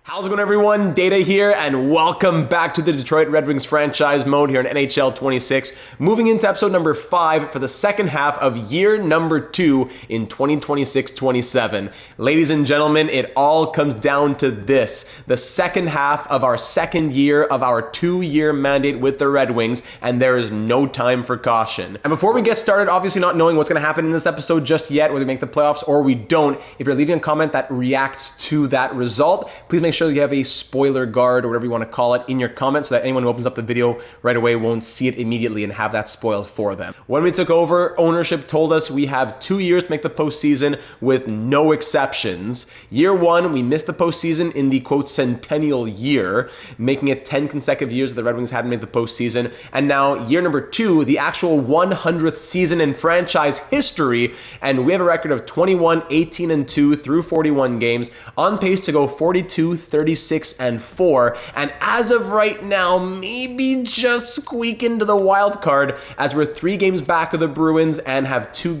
How's it going, everyone? Data here, and welcome back to the Detroit Red Wings franchise mode here in NHL 26. Moving into episode number 5 for the second half of year number 2 in 2026-27. Ladies and gentlemen, it all comes down to this. The second half of our second year of our 2-year mandate with the Red Wings, and there is no time for caution. And before we get started, obviously not knowing what's going to happen in this episode just yet, whether we make the playoffs or we don't, if you're leaving a comment that reacts to that result, please make sure you have a spoiler guard or whatever you want to call it in your comments so that anyone who opens up the video right away won't see it immediately and have that spoiled for them. When we took over, ownership told us we have 2 years to make the postseason with no exceptions. Year 1, we missed the postseason in the quote centennial year, making it 10 consecutive years that the Red Wings hadn't made the postseason. And now year number 2, the actual 100th season in franchise history, and we have a record of 21, 18-2 through 41 games, on pace to go 42, 36, and 4, and as of right now, maybe just squeak into the wild card as we're 3 games back of the Bruins and have 3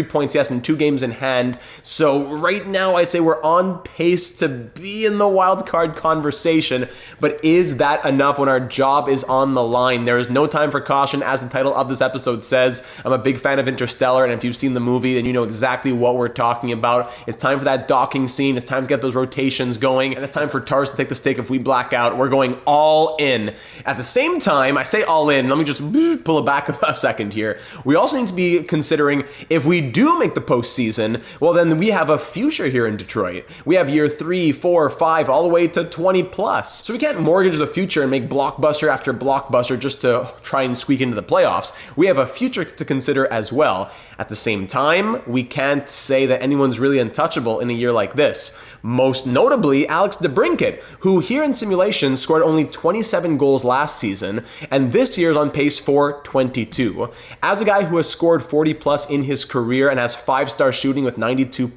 points, yes, and 2 games in hand. So right now, I'd say we're on pace to be in the wild card conversation, but is that enough when our job is on the line? There is no time for caution, as the title of this episode says. I'm a big fan of Interstellar, and if you've seen the movie, then you know exactly what we're talking about. It's time for that docking scene. It's time to get those rotations going, and it's time for Tars to take the stake if we black out. We're going all in. At the same time, I say all in, let me just pull it back a second here. We also need to be considering if we do make the postseason, well then we have a future here in Detroit. We have year 3, 4, 5, all the way to 20 plus. So we can't mortgage the future and make blockbuster after blockbuster just to try and squeak into the playoffs. We have a future to consider as well. At the same time, we can't say that anyone's really untouchable in a year like this. Most notably, Alex DeBrincat, who here in simulation scored only 27 goals last season, and this year is on pace for 22. As a guy who has scored 40 plus in his career and has 5-star shooting with 92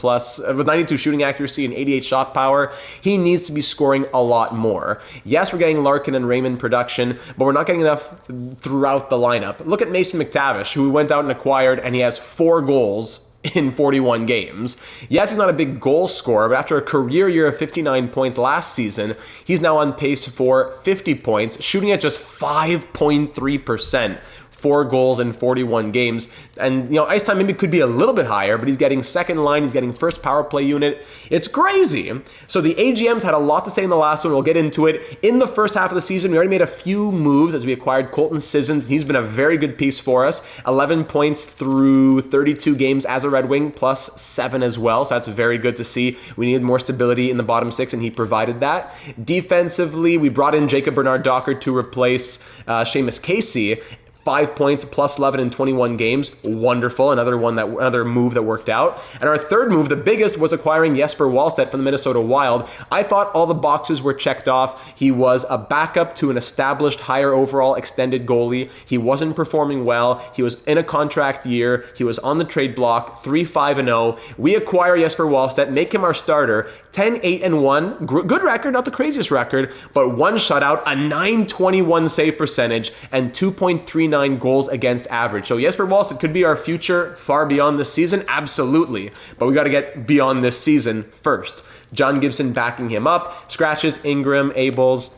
shooting accuracy and 88 shot power, he needs to be scoring a lot more. Yes, we're getting Larkin and Raymond production, but we're not getting enough throughout the lineup. Look at Mason McTavish, who we went out and acquired, and he has 4 goals in 41 games. Yes, he's not a big goal scorer, but after a career year of 59 points last season, he's now on pace for 50 points, shooting at just 5.3%. 4 goals in 41 games. And, ice time maybe could be a little bit higher, but he's getting second line, he's getting first power play unit. It's crazy. So the AGMs had a lot to say in the last one. We'll get into it. In the first half of the season, we already made a few moves as we acquired Colton Sissons, and he's been a very good piece for us. 11 points through 32 games as a Red Wing, plus 7 as well. So that's very good to see. We needed more stability in the bottom 6, and he provided that. Defensively, we brought in Jacob Bernard-Docker to replace Seamus Casey. 5 points, plus 11 in 21 games. Wonderful. Another move that worked out. And our third move, the biggest, was acquiring Jesper Wallstedt from the Minnesota Wild. I thought all the boxes were checked off. He was a backup to an established higher overall extended goalie. He wasn't performing well. He was in a contract year. He was on the trade block, 3-5-0. We acquire Jesper Wallstedt, make him our starter. 10-8-1, good record, not the craziest record, but 1 shutout, a .921 save percentage, and 2.39 goals against average. So Jesper Wallstedt could be our future far beyond this season, absolutely, but we got to get beyond this season first. John Gibson backing him up, scratches Ingram, Abels,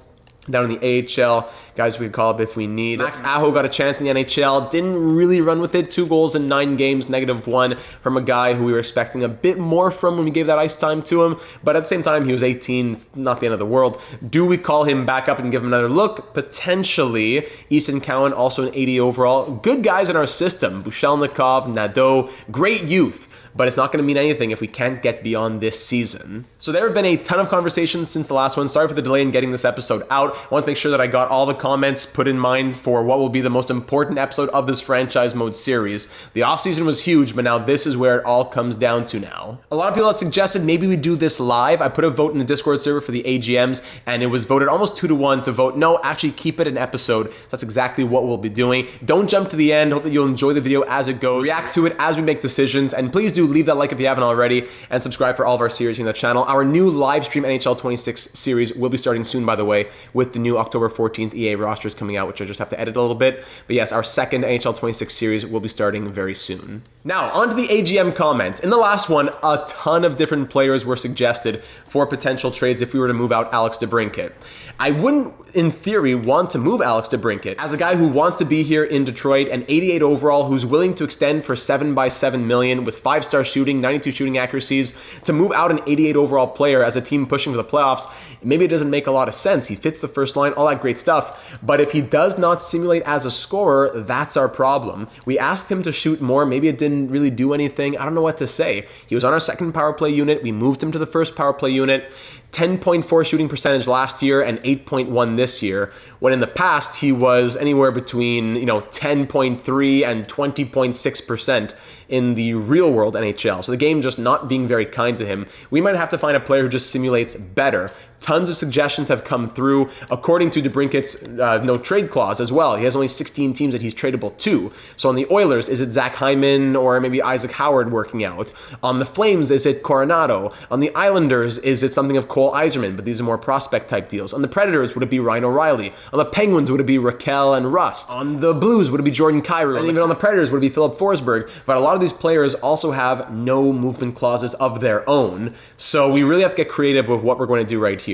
down in the AHL, guys we can call up if we need. Max Aho got a chance in the NHL, didn't really run with it. 2 goals in 9 games, -1 from a guy who we were expecting a bit more from when we gave that ice time to him, but at the same time, he was 18, not the end of the world. Do we call him back up and give him another look? Potentially. Easton Cowan, also an 80 overall. Good guys in our system. Bushelnikov, Nadeau, great youth. But it's not going to mean anything if we can't get beyond this season. So there have been a ton of conversations since the last one. Sorry for the delay in getting this episode out. I want to make sure that I got all the comments put in mind for what will be the most important episode of this franchise mode series. The offseason was huge, but now this is where it all comes down to now. A lot of people had suggested maybe we do this live. I put a vote in the Discord server for the AGMs, and it was voted almost 2-1 to vote, no, actually keep it an episode. That's exactly what we'll be doing. Don't jump to the end. Hope that you'll enjoy the video as it goes. React to it as we make decisions, and please do do leave that like if you haven't already, and subscribe for all of our series here on the channel. Our new live stream NHL 26 series will be starting soon, by the way, with the new October 14th EA rosters coming out, which I just have to edit a little bit. But yes, our second NHL 26 series will be starting very soon. Now, on to the AGM comments. In the last one, a ton of different players were suggested for potential trades if we were to move out Alex DeBrincat. I wouldn't, in theory, want to move Alex DeBrincat. As a guy who wants to be here in Detroit, an 88 overall, who's willing to extend for $7 million with 5-star shooting, 92 shooting accuracies, to move out an 88 overall player as a team pushing for the playoffs, maybe it doesn't make a lot of sense. He fits the first line, all that great stuff. But if he does not simulate as a scorer, that's our problem. We asked him to shoot more. Maybe it didn't really do anything. I don't know what to say. He was on our second power play unit. We moved him to the first power play unit. 10.4 shooting percentage last year and 8.1 this year, when in the past he was anywhere between 10.3 and 20.6% in the real world NHL. So the game just not being very kind to him. We might have to find a player who just simulates better. Tons of suggestions have come through. According to DeBrincat's no trade clause as well, he has only 16 teams that he's tradable to. So on the Oilers, is it Zach Hyman or maybe Isaac Howard working out? On the Flames, is it Coronado? On the Islanders, is it something of Cole Yzerman? But these are more prospect type deals. On the Predators, would it be Ryan O'Reilly? On the Penguins, would it be Raquel and Rust? On the Blues, would it be Jordan Kyrou? And even on the Predators, would it be Philip Forsberg? But a lot of these players also have no movement clauses of their own. So we really have to get creative with what we're going to do right here.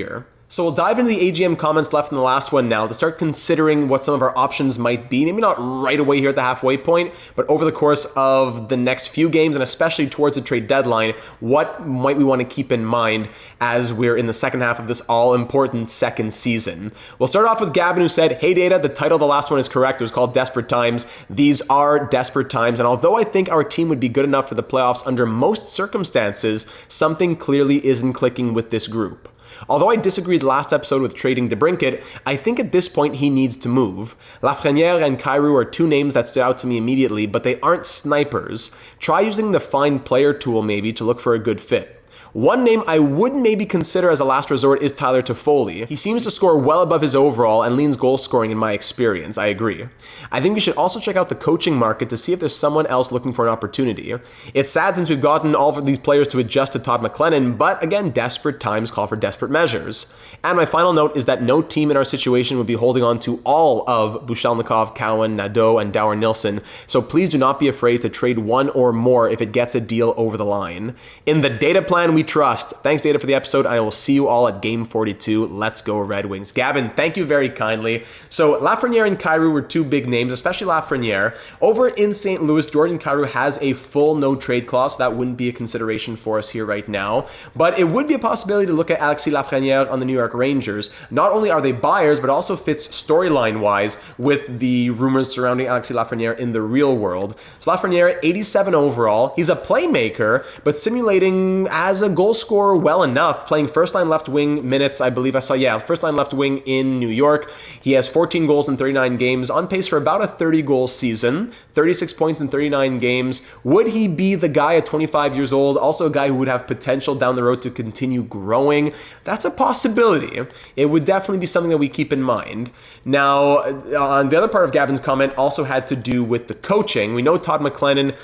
So we'll dive into the AGM comments left in the last one now to start considering what some of our options might be. Maybe not right away here at the halfway point, but over the course of the next few games and especially towards the trade deadline, what might we want to keep in mind as we're in the second half of this all-important second season? We'll start off with Gavin, who said, "Hey Data, the title of the last one is correct. It was called Desperate Times. These are desperate times, and although I think our team would be good enough for the playoffs under most circumstances, something clearly isn't clicking with this group. Although I disagreed last episode with trading DeBrincat, I think at this point he needs to move. Lafreniere and Kyrou are two names that stood out to me immediately, but they aren't snipers. Try using the find player tool maybe to look for a good fit. One name I would maybe consider as a last resort is Tyler Toffoli. He seems to score well above his overall and leans goal scoring in my experience. I agree. I think we should also check out the coaching market to see if there's someone else looking for an opportunity. It's sad since we've gotten all of these players to adjust to Todd McLennan, but again, desperate times call for desperate measures. And my final note is that no team in our situation would be holding on to all of Bushelnikov, Cowan, Nadeau, and Dower Nilsson, so please do not be afraid to trade one or more if it gets a deal over the line. In the data plan, we trust. Thanks, Data, for the episode. I will see you all at Game 42. Let's go Red Wings." Gavin, thank you very kindly. So Lafreniere and Kyrou were two big names, especially Lafreniere. Over in St. Louis, Jordan Kyrou has a full no-trade clause, so that wouldn't be a consideration for us here right now. But it would be a possibility to look at Alexis Lafreniere on the New York Rangers. Not only are they buyers, but also fits storyline-wise with the rumors surrounding Alexis Lafreniere in the real world. So Lafreniere, 87 overall. He's a playmaker, but simulating as a goal scorer well enough, playing first-line left wing minutes, I believe I saw, first-line left wing in New York. He has 14 goals in 39 games, on pace for about a 30-goal season, 36 points in 39 games. Would he be the guy at 25 years old, also a guy who would have potential down the road to continue growing? That's a possibility. It would definitely be something that we keep in mind. Now, on the other part of Gavin's comment also had to do with the coaching. We know Todd McLennan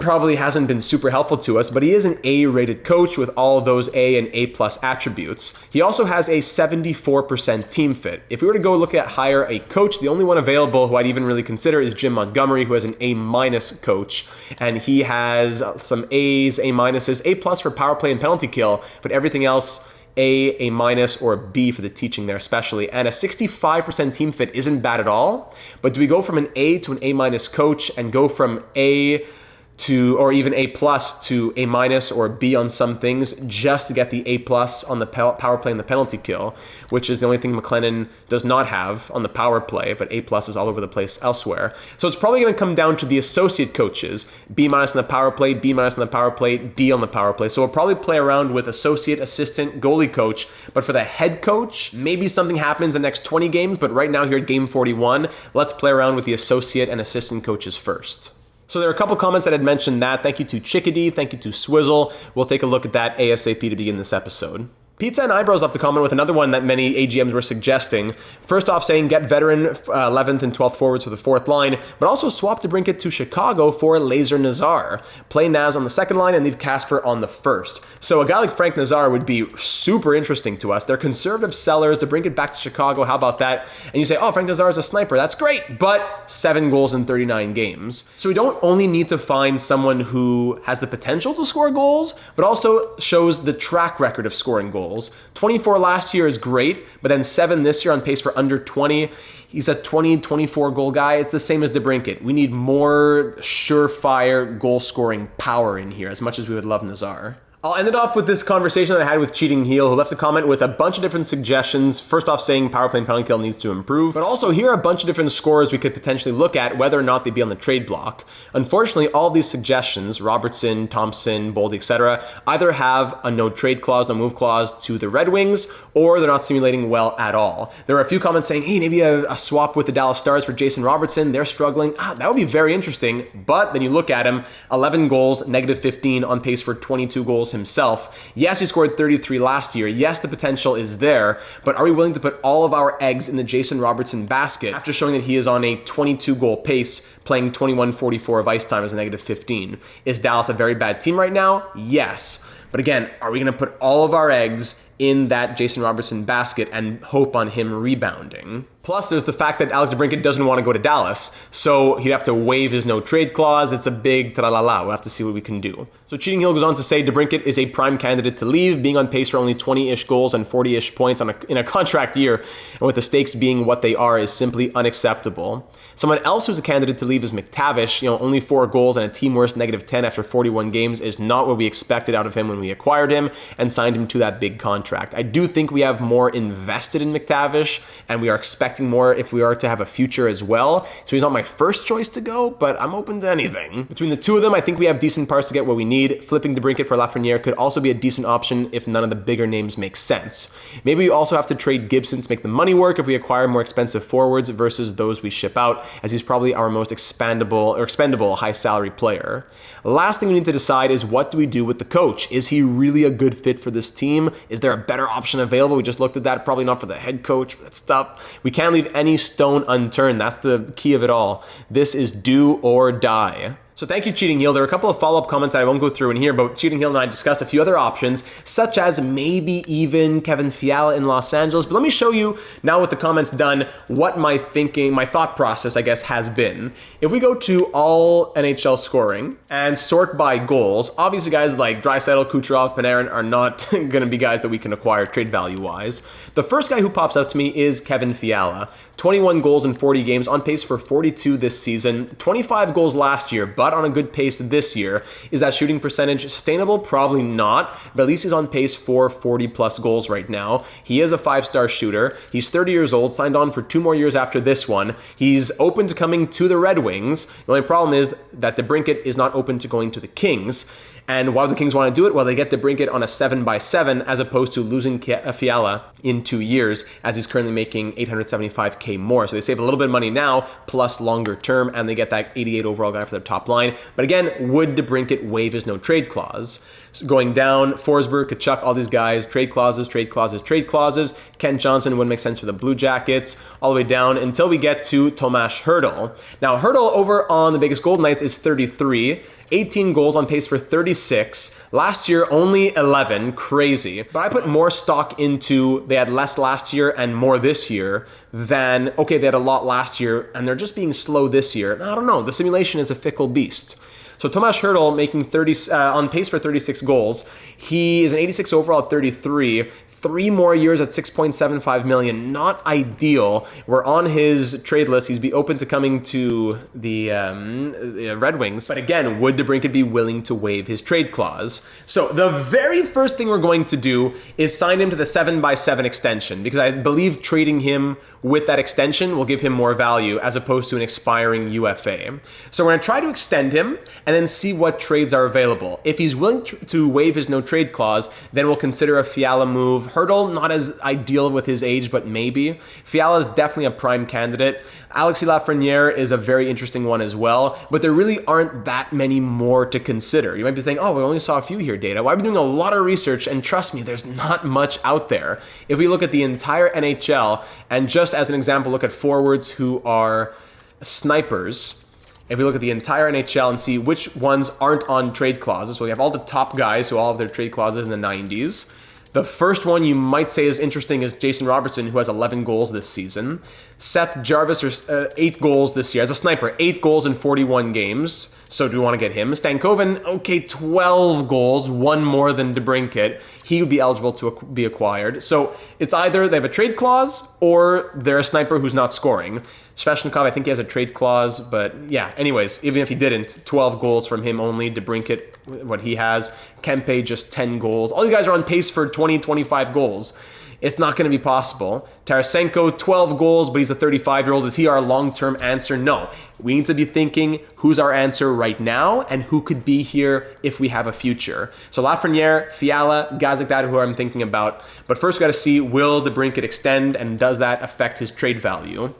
probably hasn't been super helpful to us, but he is an A-rated coach with all of those A and A+ attributes. He also has a 74% team fit. If we were to go look at hire a coach, the only one available who I'd even really consider is Jim Montgomery, who has an A- coach, and he has some A's, A-, A+ for power play and penalty kill, but everything else A-, or B for the teaching there especially. And a 65% team fit isn't bad at all, but do we go from an A to an A- coach and go from A to, or even A+ to A- or B on some things just to get the A+ on the power play and the penalty kill, which is the only thing McLennan does not have on the power play, but A+ is all over the place elsewhere. So it's probably going to come down to the associate coaches, B- on the power play, B- on the power play, D on the power play. So we'll probably play around with associate, assistant, goalie coach, but for the head coach, maybe something happens in the next 20 games, but right now here at Game 41, let's play around with the associate and assistant coaches first. So there are a couple comments that had mentioned that. Thank you to Chickadee. Thank you to Swizzle. We'll take a look at that ASAP to begin this episode. Pizza and Eyebrows left a comment with another one that many AGMs were suggesting. First off, saying get veteran 11th and 12th forwards for the fourth line, but also swap DeBrincat to Chicago for Laser Nazar. Play Naz on the second line and leave Casper on the first. So a guy like Frank Nazar would be super interesting to us. They're conservative sellers. DeBrincat back to Chicago. How about that? And you say, oh, Frank Nazar is a sniper. That's great, but 7 goals in 39 games. So we don't only need to find someone who has the potential to score goals, but also shows the track record of scoring goals. 24 last year is great, but then 7 this year on pace for under 20. He's a 20, 24 goal guy. It's the same as DeBrincat. We need more surefire goal scoring power in here, as much as we would love Nazar. I'll end it off with this conversation that I had with Cheating Heel, who left a comment with a bunch of different suggestions. First off, saying power play and penalty kill needs to improve, but also here are a bunch of different scores we could potentially look at, whether or not they'd be on the trade block. Unfortunately, all of these suggestions, Robertson, Thompson, Boldy, etc., either have a no trade clause, no move clause to the Red Wings, or they're not simulating well at all. There are a few comments saying, hey, maybe a swap with the Dallas Stars for Jason Robertson. They're struggling. That would be very interesting. But then you look at him, 11 goals, negative 15, on pace for 22 goals himself. Yes, he scored 33 last year. Yes, the potential is there, but are we willing to put all of our eggs in the Jason Robertson basket after showing that he is on a 22 goal pace, playing 21-44 of ice time as a negative 15? Is Dallas a very bad team right now? Yes. But again, are we going to put all of our eggs in that Jason Robertson basket and hope on him rebounding? Plus, there's the fact that Alex DeBrincat doesn't want to go to Dallas, so he'd have to waive his no-trade clause. It's a big tra-la-la. We'll have to see what we can do. So Cheating Hill goes on to say DeBrincat is a prime candidate to leave, being on pace for only 20-ish goals and 40-ish points in a contract year, and with the stakes being what they are, is simply unacceptable. Someone else who's a candidate to leave is McTavish. Only 4 goals and a team worst negative 10 after 41 games is not what we expected out of him when we acquired him and signed him to that big contract. I do think we have more invested in McTavish, and we are expecting more if we are to have a future as well. So he's not my first choice to go, but I'm open to anything. Between the two of them, I think we have decent parts to get what we need. Flipping DeBrincat for Lafreniere could also be a decent option if none of the bigger names make sense. Maybe we also have to trade Gibson to make the money work if we acquire more expensive forwards versus those we ship out, as he's probably our most expendable high salary player. Last thing we need to decide is, what do we do with the coach? Is he really a good fit for this team? Is there a better option available? We just looked at that. Probably not for the head coach. That stuff. We can't leave any stone unturned. That's the key of it all. This is do or die. So thank you, Cheating Heel. There are a couple of follow-up comments that I won't go through in here, but Cheating Heel and I discussed a few other options, such as maybe even Kevin Fiala in Los Angeles. But let me show you now with the comments done what my thought process, I guess, has been. If we go to all NHL scoring and sort by goals, obviously guys like Draisaitl, Kucherov, Panarin are not going to be guys that we can acquire trade value-wise. The first guy who pops up to me is Kevin Fiala. 21 goals in 40 games, on pace for 42 this season, 25 goals last year, but on a good pace this year. Is that shooting percentage sustainable? Probably not, but at least he's on pace for 40 plus goals right now. He is a 5-star shooter. He's 30 years old, signed on for 2 more years after this one. He's open to coming to the Red Wings. The only problem is that DeBrincat is not open to going to the Kings. And why do the Kings want to do it? Well, they get DeBrincat on a 7x7 as opposed to losing Fiala in 2 years, as he's currently making $875K more. So they save a little bit of money now, plus longer term, and they get that 88 overall guy for their top line. But again, would DeBrincat waive his no trade clause? So going down, Forsberg, Kachuk, all these guys, trade clauses, trade clauses, trade clauses. Kent Johnson wouldn't make sense for the Blue Jackets, all the way down until we get to Tomas Hertl. Now, Hertl over on the Vegas Golden Knights is 33. 18 goals, on pace for 36. Last year, only 11. Crazy. But I put more stock into, they had less last year and more this year than, okay, they had a lot last year and they're just being slow this year. I don't know. The simulation is a fickle beast. So Tomas Hertl making on pace for 36 goals. He is an 86 overall at 33. 3 more years at $6.75 million. Not ideal. We're on his trade list. He'd be open to coming to the Red Wings. But again, would DeBrincat be willing to waive his trade clause? So the very first thing we're going to do is sign him to the 7x7 extension, because I believe trading him with that extension will give him more value as opposed to an expiring UFA. So we're going to try to extend him, and and then see what trades are available. If he's willing to waive his no trade clause, then we'll consider a Fiala move. Hurdle, not as ideal with his age, but maybe. Fiala is definitely a prime candidate. Alexis Lafreniere is a very interesting one as well, but there really aren't that many more to consider. You might be thinking, oh, we only saw a few here, Data. Well, I've been doing a lot of research, and trust me, there's not much out there. If we look at the entire NHL, and just as an example, look at forwards who are snipers, if we look at the entire NHL and see which ones aren't on trade clauses, so we have all the top guys who all have their trade clauses in the 90s. The first one you might say is interesting is Jason Robertson, who has 11 goals this season. Seth Jarvis, 8 goals this year as a sniper, 8 goals in 41 games. So do we want to get him? Stankoven, okay, 12 goals, 1 more than DeBrincat. He would be eligible to be acquired. So it's either they have a trade clause or they're a sniper who's not scoring. Sveshnikov, I think he has a trade clause, but yeah, anyways, even if he didn't, 12 goals from him only. DeBrincat, what he has. Kempe, just 10 goals. All these guys are on pace for 20, 25 goals. It's not going to be possible. Tarasenko, 12 goals, but he's a 35-year-old. Is he our long-term answer? No. We need to be thinking who's our answer right now and who could be here if we have a future. So Lafreniere, Fiala, guys like that who I'm thinking about. But first we got to see, will DeBrincat extend, and does that affect his trade value?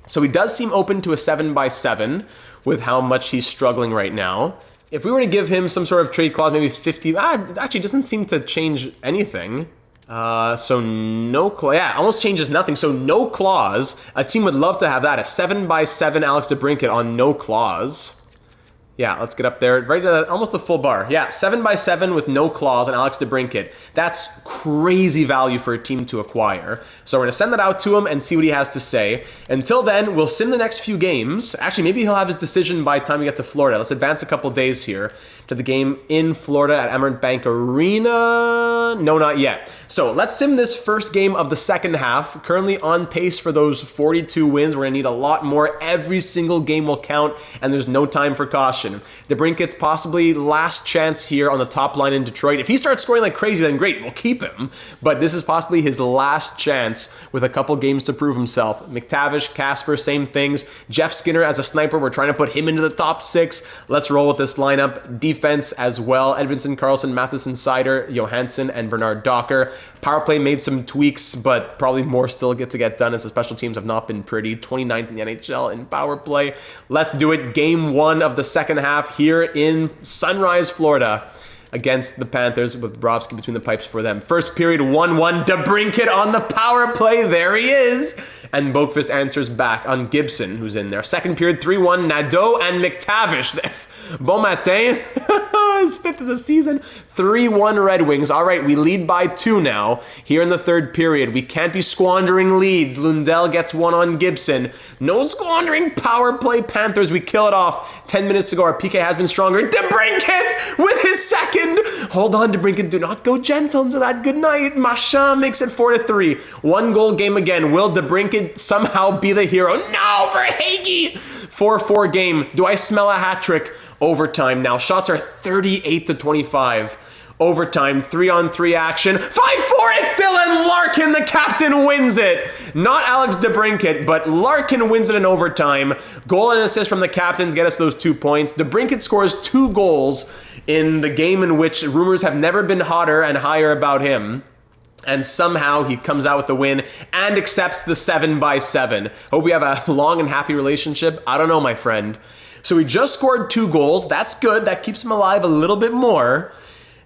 So he does seem open to a 7x7 with how much he's struggling right now. If we were to give him some sort of trade clause, maybe 50, actually doesn't seem to change anything. So no clause, yeah, almost changes nothing. So no clause, a team would love to have that, a 7x7 Alex DeBrincat on no clause. Yeah, let's get up there, right to almost the full bar. Yeah, 7x7 with no clause and Alex DeBrincat. That's crazy value for a team to acquire. So we're going to send that out to him and see what he has to say. Until then, we'll sim the next few games. Actually, maybe he'll have his decision by the time we get to Florida. Let's advance a couple days here to the game in Florida at Emirates Bank Arena. No, not yet. So let's sim this first game of the second half. Currently on pace for those 42 wins. We're going to need a lot more. Every single game will count, and there's no time for caution. DeBrincat's possibly last chance here on the top line in Detroit. If he starts scoring like crazy, then great, we'll keep him. But this is possibly his last chance with a couple games to prove himself. McTavish, Casper, same things. Jeff Skinner as a sniper, we're trying to put him into the top 6. Let's roll with this lineup. Defense as well. Edvinsson, Karlsson, Matheson, Seider, Johansson, and Bernard Docker. Power play made some tweaks, but probably more still to get done as the special teams have not been pretty. 29th in the NHL in power play. Let's do it. Game 1 of the second half here in Sunrise, Florida, against the Panthers with Bobrovsky between the pipes for them. First period, 1-1. DeBrincat on the power play. There he is. And Boqvist answers back on Gibson, who's in there. Second period, 3-1. Nadeau and McTavish. Bon matin. His 5th of the season. 3-1 Red Wings. All right, we lead by 2 now. Here in the third period, we can't be squandering leads. Lundell gets one on Gibson. No squandering power play Panthers. We kill it off. 10 minutes to go. Our PK has been stronger. DeBrincat with his second. Hold on, DeBrincat. Do not go gentle into that. Good night. Marchand makes it 4-3. 1 goal game again. Will DeBrincat somehow be the hero? No, for Hagee. 4-4 game. Do I smell a hat trick? Overtime now. Shots are 38-25. Overtime, 3-on-3 action. 5-4, it's Dylan Larkin. The captain wins it. Not Alex DeBrincat, but Larkin wins it in overtime. Goal and assist from the captain to get us those 2 points. DeBrincat scores 2 goals in the game in which rumors have never been hotter and higher about him. And somehow he comes out with the win and accepts the 7x7. Hope we have a long and happy relationship. I don't know, my friend. So he just scored 2 goals. That's good. That keeps him alive a little bit more.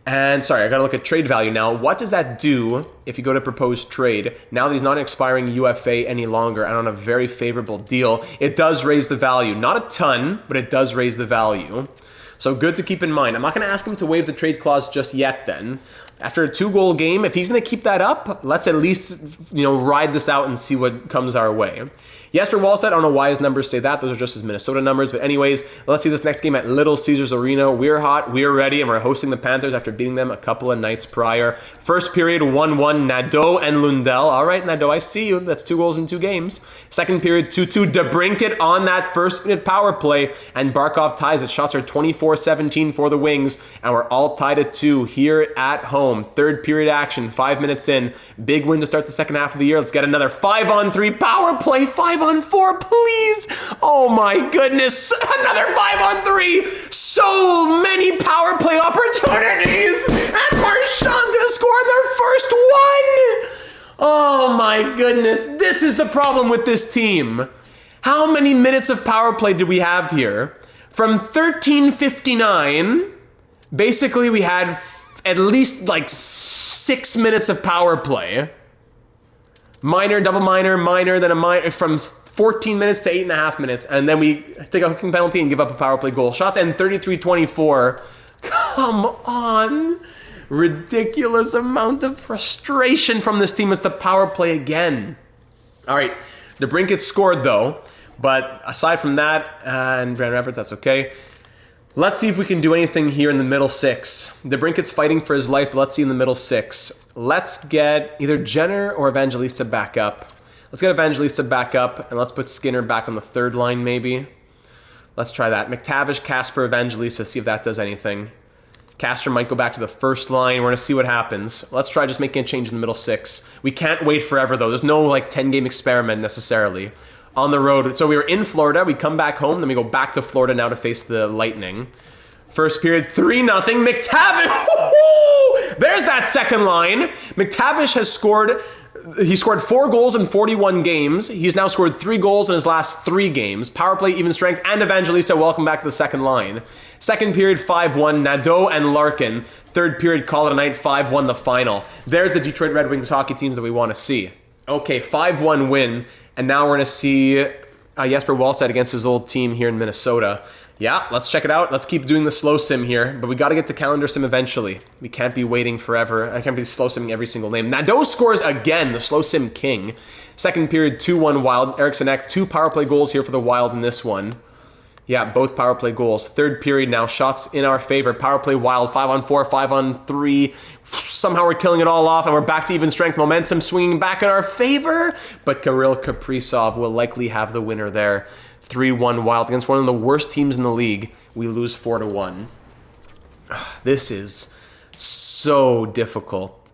And sorry, I got to look at trade value now. What does that do if you go to propose trade? Now that he's not an expiring UFA any longer and on a very favorable deal, it does raise the value. Not a ton, but it does raise the value. So good to keep in mind. I'm not going to ask him to waive the trade clause just yet then. After a 2-goal game, if he's going to keep that up, let's at least, ride this out and see what comes our way. Jesper Wallstedt, I don't know why his numbers say that. Those are just his Minnesota numbers. But anyways, let's see this next game at Little Caesars Arena. We're hot, we're ready, and we're hosting the Panthers after beating them a couple of nights prior. First period, 1-1, Nadeau and Lundell. All right, Nadeau, I see you. That's 2 goals in 2 games. Second period, 2-2, DeBrincat on that first minute power play, and Barkov ties it. Shots are 24 24-17 for the Wings, and we're all tied at 2 here at home. Third period action, 5 minutes in. Big win to start the second half of the year. Let's get another 5-on-3 power play, 5-on-4, please. Oh my goodness, another 5-on-3. So many power play opportunities, and Marchand's gonna score in their first one. Oh my goodness, this is the problem with this team. How many minutes of power play did we have here? From 13:59, basically we had at least like 6 minutes of power play. Minor, double minor, minor, then a minor, from 14 minutes to 8.5 minutes, and then we take a hooking penalty and give up a power play goal. Shots end 33-24. Come on. Ridiculous amount of frustration from this team. It's the power play again. All right, DeBrincat scored though, but aside from that, and Grand Rapids, that's okay. Let's see if we can do anything here in the middle 6. DeBrincat's fighting for his life, but let's see in the middle 6. Let's get either Jenner or Evangelista back up. Let's get Evangelista back up, and let's put Skinner back on the third line maybe. Let's try that. McTavish, Casper, Evangelista, see if that does anything. Casper might go back to the first line. We're going to see what happens. Let's try just making a change in the middle 6. We can't wait forever, though. There's no, like, 10-game experiment necessarily. On the road. So we were in Florida. We come back home. Then we go back to Florida now to face the Lightning. First period, 3-0. McTavish! There's that second line. McTavish has scored... He scored 4 goals in 41 games. He's now scored 3 goals in his last 3 games. Power play, even strength, and Evangelista, welcome back to the second line. Second period, 5-1, Nadeau and Larkin. Third period, call it a night, 5-1 the final. There's the Detroit Red Wings hockey teams that we want to see. Okay, 5-1 win, and now we're going to see Jesper Wallstedt against his old team here in Minnesota. Yeah, let's check it out. Let's keep doing the slow sim here, but we got to get to calendar sim eventually. We can't be waiting forever. I can't be slow simming every single name. Nadeau scores again, the slow sim king. Second period, 2-1 Wild. Eriksson Ek, 2 power play goals here for the Wild in this one. Yeah, both power play goals. Third period now, shots in our favor. Power play Wild, 5-on-4, 5-on-3. Somehow we're killing it all off, and we're back to even strength. Momentum swinging back in our favor, but Kirill Kaprizov will likely have the winner there. 3-1 Wild against one of the worst teams in the league. We lose 4-1. This is so difficult.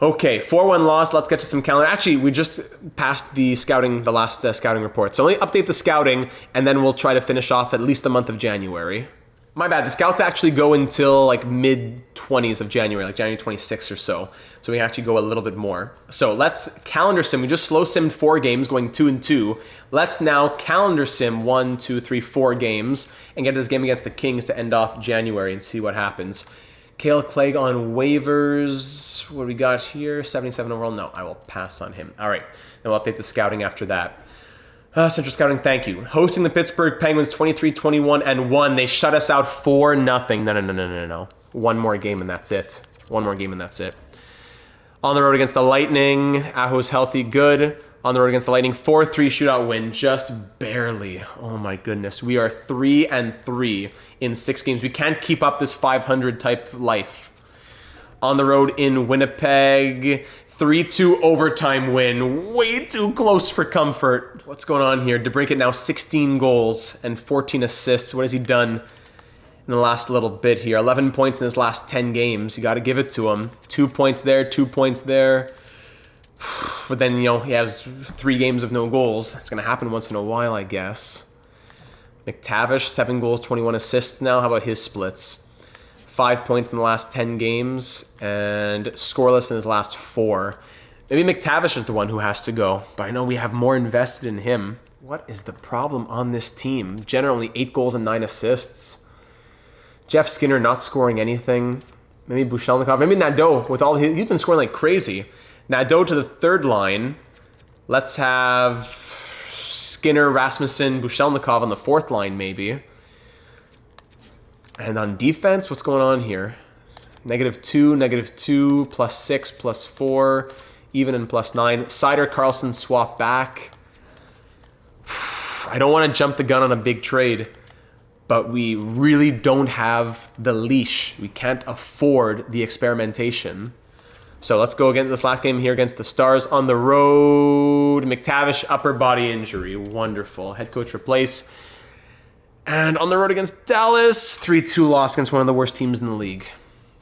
Okay, 4-1 loss. Let's get to some calendar. Actually, we just passed the scouting, the last scouting report. So let me update the scouting, and then we'll try to finish off at least the month of January. My bad. The scouts actually go until like mid-20s of January, like January 26th or so. So we actually go a little bit more. So let's calendar sim. We just slow simmed 4 games, going 2-2. Let's now calendar sim 1, 2, 3, 4 games and get this game against the Kings to end off January and see what happens. Cale Clegg on waivers. What do we got here? 77 overall. No, I will pass on him. All right. Then we'll update the scouting after that. Central Scouting, thank you. Hosting the Pittsburgh Penguins 23-21-1. They shut us out 4-0. No. One more game and that's it. One more game and that's it. On the road against the Lightning. Aho's healthy, good. On the road against the Lightning, 4-3 shootout win, just barely. Oh my goodness. We are 3-3 in 6 games. We can't keep up this 500 type life. On the road in Winnipeg, 3-2 overtime win. Way too close for comfort. What's going on here? DeBrincat now 16 goals and 14 assists. What has he done in the last little bit here? 11 points in his last 10 games. You got to give it to him. 2 points there, 2 points there. But then, you know, he has 3 games of no goals. It's going to happen once in a while, I guess. McTavish, 7 goals, 21 assists now. How about his splits? 5 points in the last 10 games and scoreless in his last 4. Maybe McTavish is the one who has to go, but I know we have more invested in him. What is the problem on this team? Generally 8 goals and 9 assists. Jeff Skinner not scoring anything. Maybe Bushelnikov. Maybe Nadeau with all he's been scoring like crazy. Nadeau to the third line. Let's have Skinner, Rasmussen, Bushelnikov on the fourth line maybe. And on defense, what's going on here? -2, -2, +6, +4, even and +9. Seider, Carlson swap back. I don't want to jump the gun on a big trade, but we really don't have the leash. We can't afford the experimentation. So let's go against this last game here against the Stars on the road. McTavish, upper body injury. Wonderful. Head coach replace. And on the road against Dallas, 3-2 loss against one of the worst teams in the league.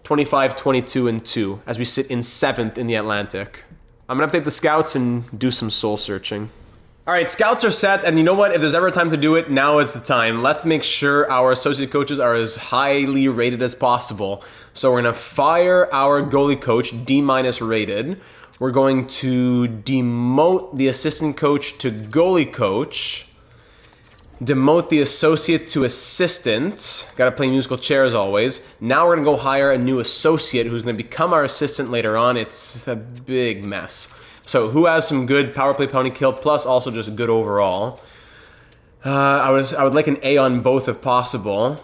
25-22-2 as we sit in 7th in the Atlantic. I'm going to update the scouts and do some soul searching. All right, scouts are set, and you know what? If there's ever a time to do it, now is the time. Let's make sure our associate coaches are as highly rated as possible. So we're going to fire our goalie coach, D- rated. We're going to demote the assistant coach to goalie coach. Demote the associate to assistant. Got to play musical chairs always. Now we're going to go hire a new associate who's going to become our assistant later on. It's a big mess. So who has some good power play, penalty kill, plus also just good overall? I would like an A on both if possible.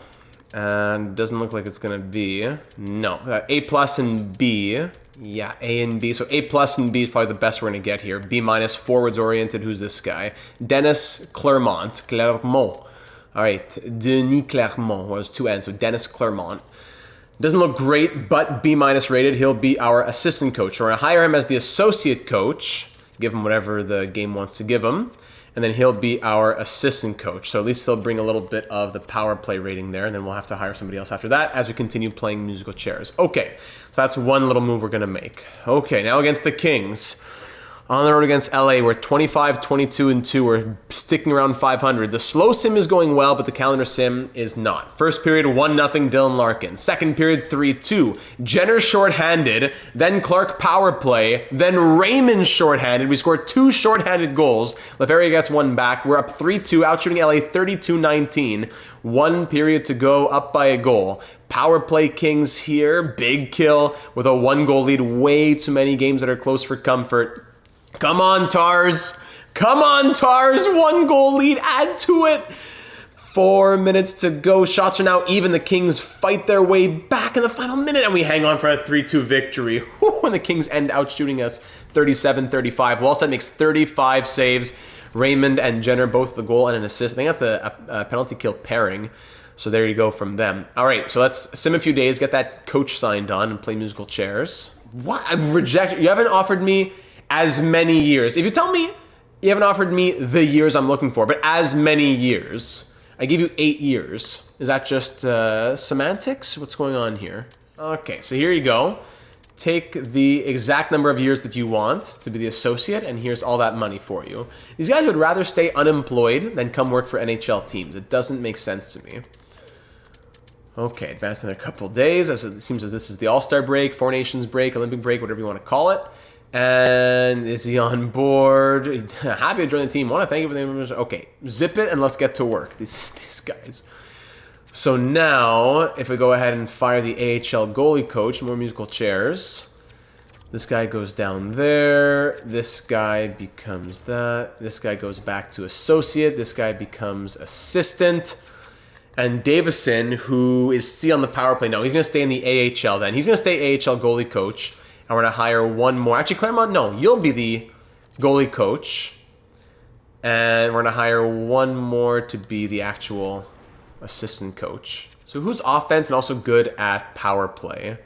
And doesn't look like it's going to be. No, A plus and B. Yeah, A and B. So A plus and B is probably the best we're going to get here. B minus, forwards oriented. Who's this guy? Dennis Clermont. All right, Denis Clermont was 2 N's. So Dennis Clermont. Doesn't look great, but B minus rated. He'll be our assistant coach. We're going to hire him as the associate coach. Give him whatever the game wants to give him. And then he'll be our assistant coach. So at least he'll bring a little bit of the power play rating there. And then we'll have to hire somebody else after that as we continue playing musical chairs. Okay, so that's one little move we're going to make. Okay, now against the Kings. On the road against LA, we're 25-22-2. We're sticking around 500. The slow sim is going well, but the calendar sim is not. First period, 1-0 Dylan Larkin. Second period, 3-2. Jenner shorthanded, then Clark power play, then Raymond shorthanded. We scored 2 shorthanded goals. Laferriere gets one back. We're up 3-2, outshooting LA 32-19. 1 period to go, up by a goal. Power play Kings here. Big kill with a 1-goal lead. Way too many games that are close for comfort. Come on, Tars. Come on, Tars. 1-goal lead. Add to it. 4 minutes to go. Shots are now even. The Kings fight their way back in the final minute, and we hang on for a 3-2 victory. When the Kings end out shooting us 37-35. Wallstead makes 35 saves. Raymond and Jenner both the goal and an assist. I think that's a penalty kill pairing. So there you go from them. All right, so let's sim a few days, get that coach signed on, and play musical chairs. What? I'm rejected. You haven't offered me as many years. If you tell me you haven't offered me the years I'm looking for, but as many years, I give you 8 years. Is that just semantics? What's going on here? Okay, so here you go. Take the exact number of years that you want to be the associate, and here's all that money for you. These guys would rather stay unemployed than come work for NHL teams. It doesn't make sense to me. Okay, advance another couple days, as it seems that this is the All-Star break, Four Nations break, Olympic break, whatever you want to call it. And is he on board? Happy to join the team. Want to thank you for the information. Okay, zip it and let's get to work. These guys. So now, if we go ahead and fire the AHL goalie coach, more musical chairs. This guy goes down there. This guy becomes that. This guy goes back to associate. This guy becomes assistant. And Davison, who is C on the power play, no, he's going to stay in the AHL then. He's going to stay AHL goalie coach. And we're going to hire one more. Actually, Claremont, no, you'll be the goalie coach. And we're going to hire one more to be the actual assistant coach. So who's offense and also good at power play?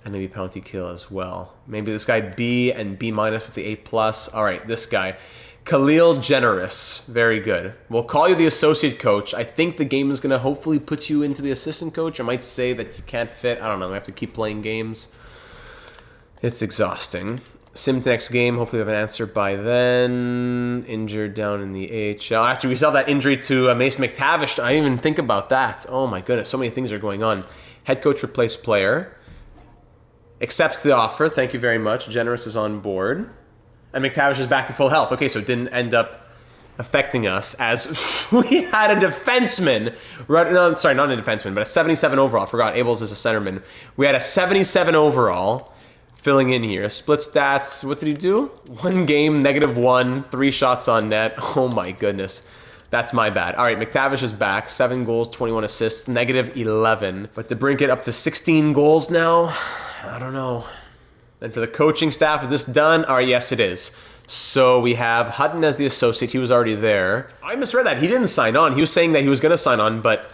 And maybe penalty kill as well. Maybe this guy B and B minus with the A plus. All right, this guy. Khalil Generous. Very good. We'll call you the associate coach. I think the game is going to hopefully put you into the assistant coach. I might say that you can't fit. I don't know. We have to keep playing games. It's exhausting. Sim to next game. Hopefully we have an answer by then. Injured down in the AHL. Actually, we saw that injury to Mason McTavish. I didn't even think about that. Oh my goodness. So many things are going on. Head coach replaced player. Accepts the offer. Thank you very much. Generous is on board. And McTavish is back to full health. Okay, so it didn't end up affecting us as we had a defenseman. No, sorry, not a defenseman, but a 77 overall. I forgot. Abels is a centerman. We had a 77 overall. Filling in here. Split stats. What did he do? 1 game, -1, 3 shots on net. Oh my goodness. That's my bad. All right, McTavish is back. 7 goals, 21 assists, -11. But to bring it up to 16 goals now, I don't know. And for the coaching staff, is this done? All right, yes, it is. So we have Hutton as the associate. He was already there. I misread that. He didn't sign on. He was saying that he was going to sign on, but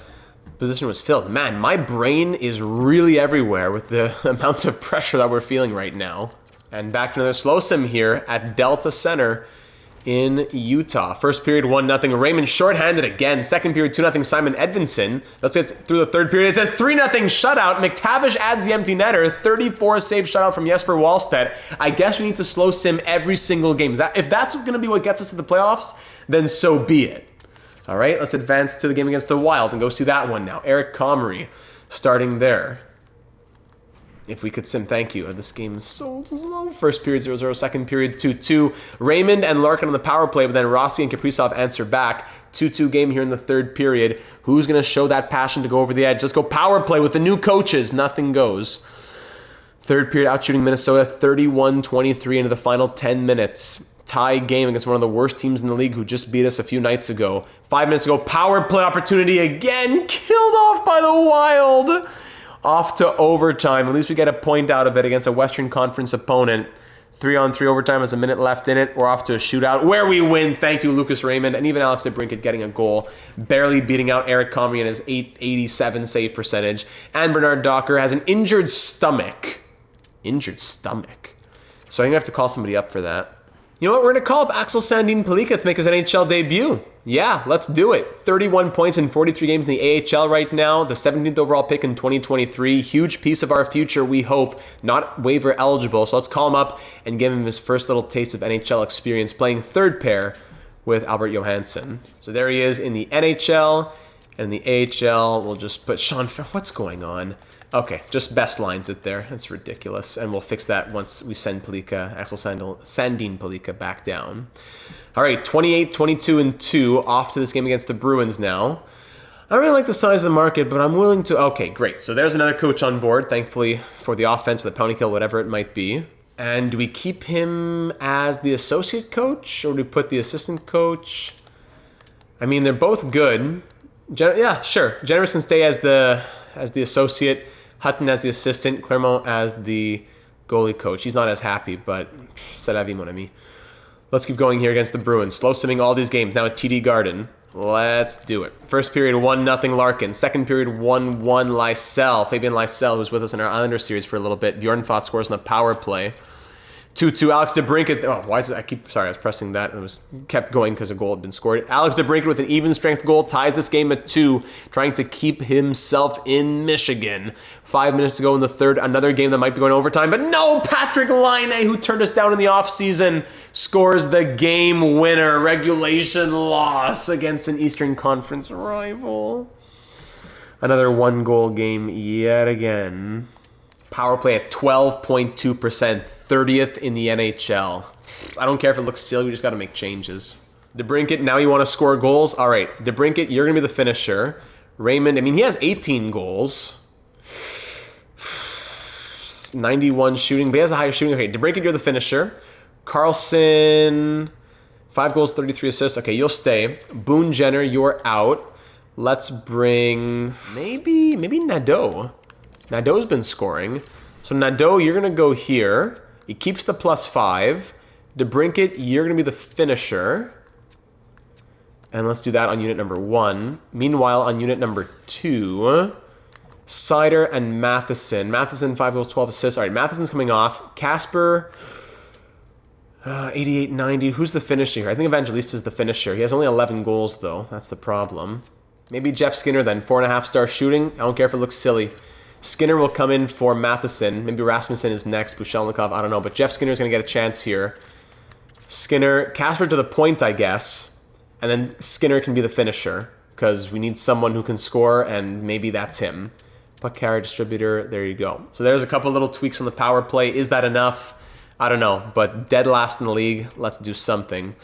position was filled. Man, my brain is really everywhere with the amount of pressure that we're feeling right now. And back to another slow sim here at Delta Center in Utah. First period, 1-0. Raymond shorthanded again. Second period, 2-0. Simon Edvinson. Let's get through the third period. It's a 3-0 shutout. McTavish adds the empty netter. 34 save shutout from Jesper Wallstedt. I guess we need to slow sim every single game. If that's going to be what gets us to the playoffs, then so be it. All right, let's advance to the game against the Wild and go see that one now. Eric Comrie starting there. If we could sim, thank you. This game is so slow. First period 0-0, second period 2-2. Raymond and Larkin on the power play, but then Rossi and Kaprizov answer back. 2-2 game here in the third period. Who's going to show that passion to go over the edge? Let's go power play with the new coaches. Nothing goes. Third period out shooting Minnesota 31-23 into the final 10 minutes. Tie game against one of the worst teams in the league who just beat us a few nights ago. 5 minutes ago, power play opportunity again. Killed off by the Wild. Off to overtime. At least we get a point out of it against a Western Conference opponent. 3-on-3 overtime with a minute left in it. We're off to a shootout where we win. Thank you, Lucas Raymond. And even Alex DeBrincat getting a goal. Barely beating out Eric Comrie in his .887 save percentage. And Bernard Docker has an injured stomach. Injured stomach. So I'm going to have to call somebody up for that. You know what? We're going to call up Axel Sandin Palika to make his NHL debut. Yeah, let's do it. 31 points in 43 games in the AHL right now. The 17th overall pick in 2023. Huge piece of our future, we hope. Not waiver eligible. So let's call him up and give him his first little taste of NHL experience playing third pair with Albert Johansson. So there he is in the NHL. And in the AHL, we'll just put Sean... What's going on? Okay, just best lines it there. That's ridiculous. And we'll fix that once we send Palika, Axel Sandin Palika back down. All right, 28, 22, and 2. Off to this game against the Bruins now. I don't really like the size of the market, but I'm willing to... Okay, great. So there's another coach on board, thankfully, for the offense, for the penalty kill, whatever it might be. And do we keep him as the associate coach, or do we put the assistant coach? I mean, they're both good. Yeah, sure. Generous can stay as the associate. Hutton as the assistant, Clermont as the goalie coach. He's not as happy, but c'est la vie, mon ami. Let's keep going here against the Bruins. Slow simming all these games. Now at TD Garden. Let's do it. First period, 1-0 Larkin. Second period, 1-1 Lysell. Fabian Lysell, who's with us in our Islander series for a little bit. Bjorn Fott scores on the power play. 2-2, Alex DeBrincat. Oh, why is it? Sorry, I was pressing that and it was kept going because a goal had been scored. Alex DeBrincat with an even strength goal ties this game at 2, trying to keep himself in Michigan. 5 minutes to go in the third. Another game that might be going overtime, but no, Patrick Laine, who turned us down in the offseason, scores the game winner. Regulation loss against an Eastern Conference rival. Another 1-goal game yet again. Power play at 12.2%, 30th in the NHL. I don't care if it looks silly, we just got to make changes. DeBrincat, now you want to score goals? All right, DeBrincat, you're going to be the finisher. Raymond, I mean, he has 18 goals. 91 shooting, but he has a higher shooting. Okay, DeBrincat, you're the finisher. Carlson, 5 goals, 33 assists. Okay, you'll stay. Boone Jenner, you're out. Let's bring maybe Nadeau. Nadeau's been scoring. So Nadeau, you're going to go here. He keeps the +5. DeBrincat, you're going to be the finisher. And let's do that on unit number 1. Meanwhile, on unit number 2, Sider and Matheson. Matheson, 5 goals, 12 assists. All right, Matheson's coming off. Casper, 88, 90. Who's the finisher here? I think Evangelista is the finisher. He has only 11 goals, though. That's the problem. Maybe Jeff Skinner, then. 4.5-star shooting. I don't care if it looks silly. Skinner will come in for Matheson. Maybe Rasmussen is next. Bushelnikov, I don't know. But Jeff Skinner's going to get a chance here. Skinner, Casper to the point, I guess. And then Skinner can be the finisher. Because we need someone who can score, and maybe that's him. Puck carrier, distributor, there you go. So there's a couple little tweaks on the power play. Is that enough? I don't know. But dead last in the league. Let's do something.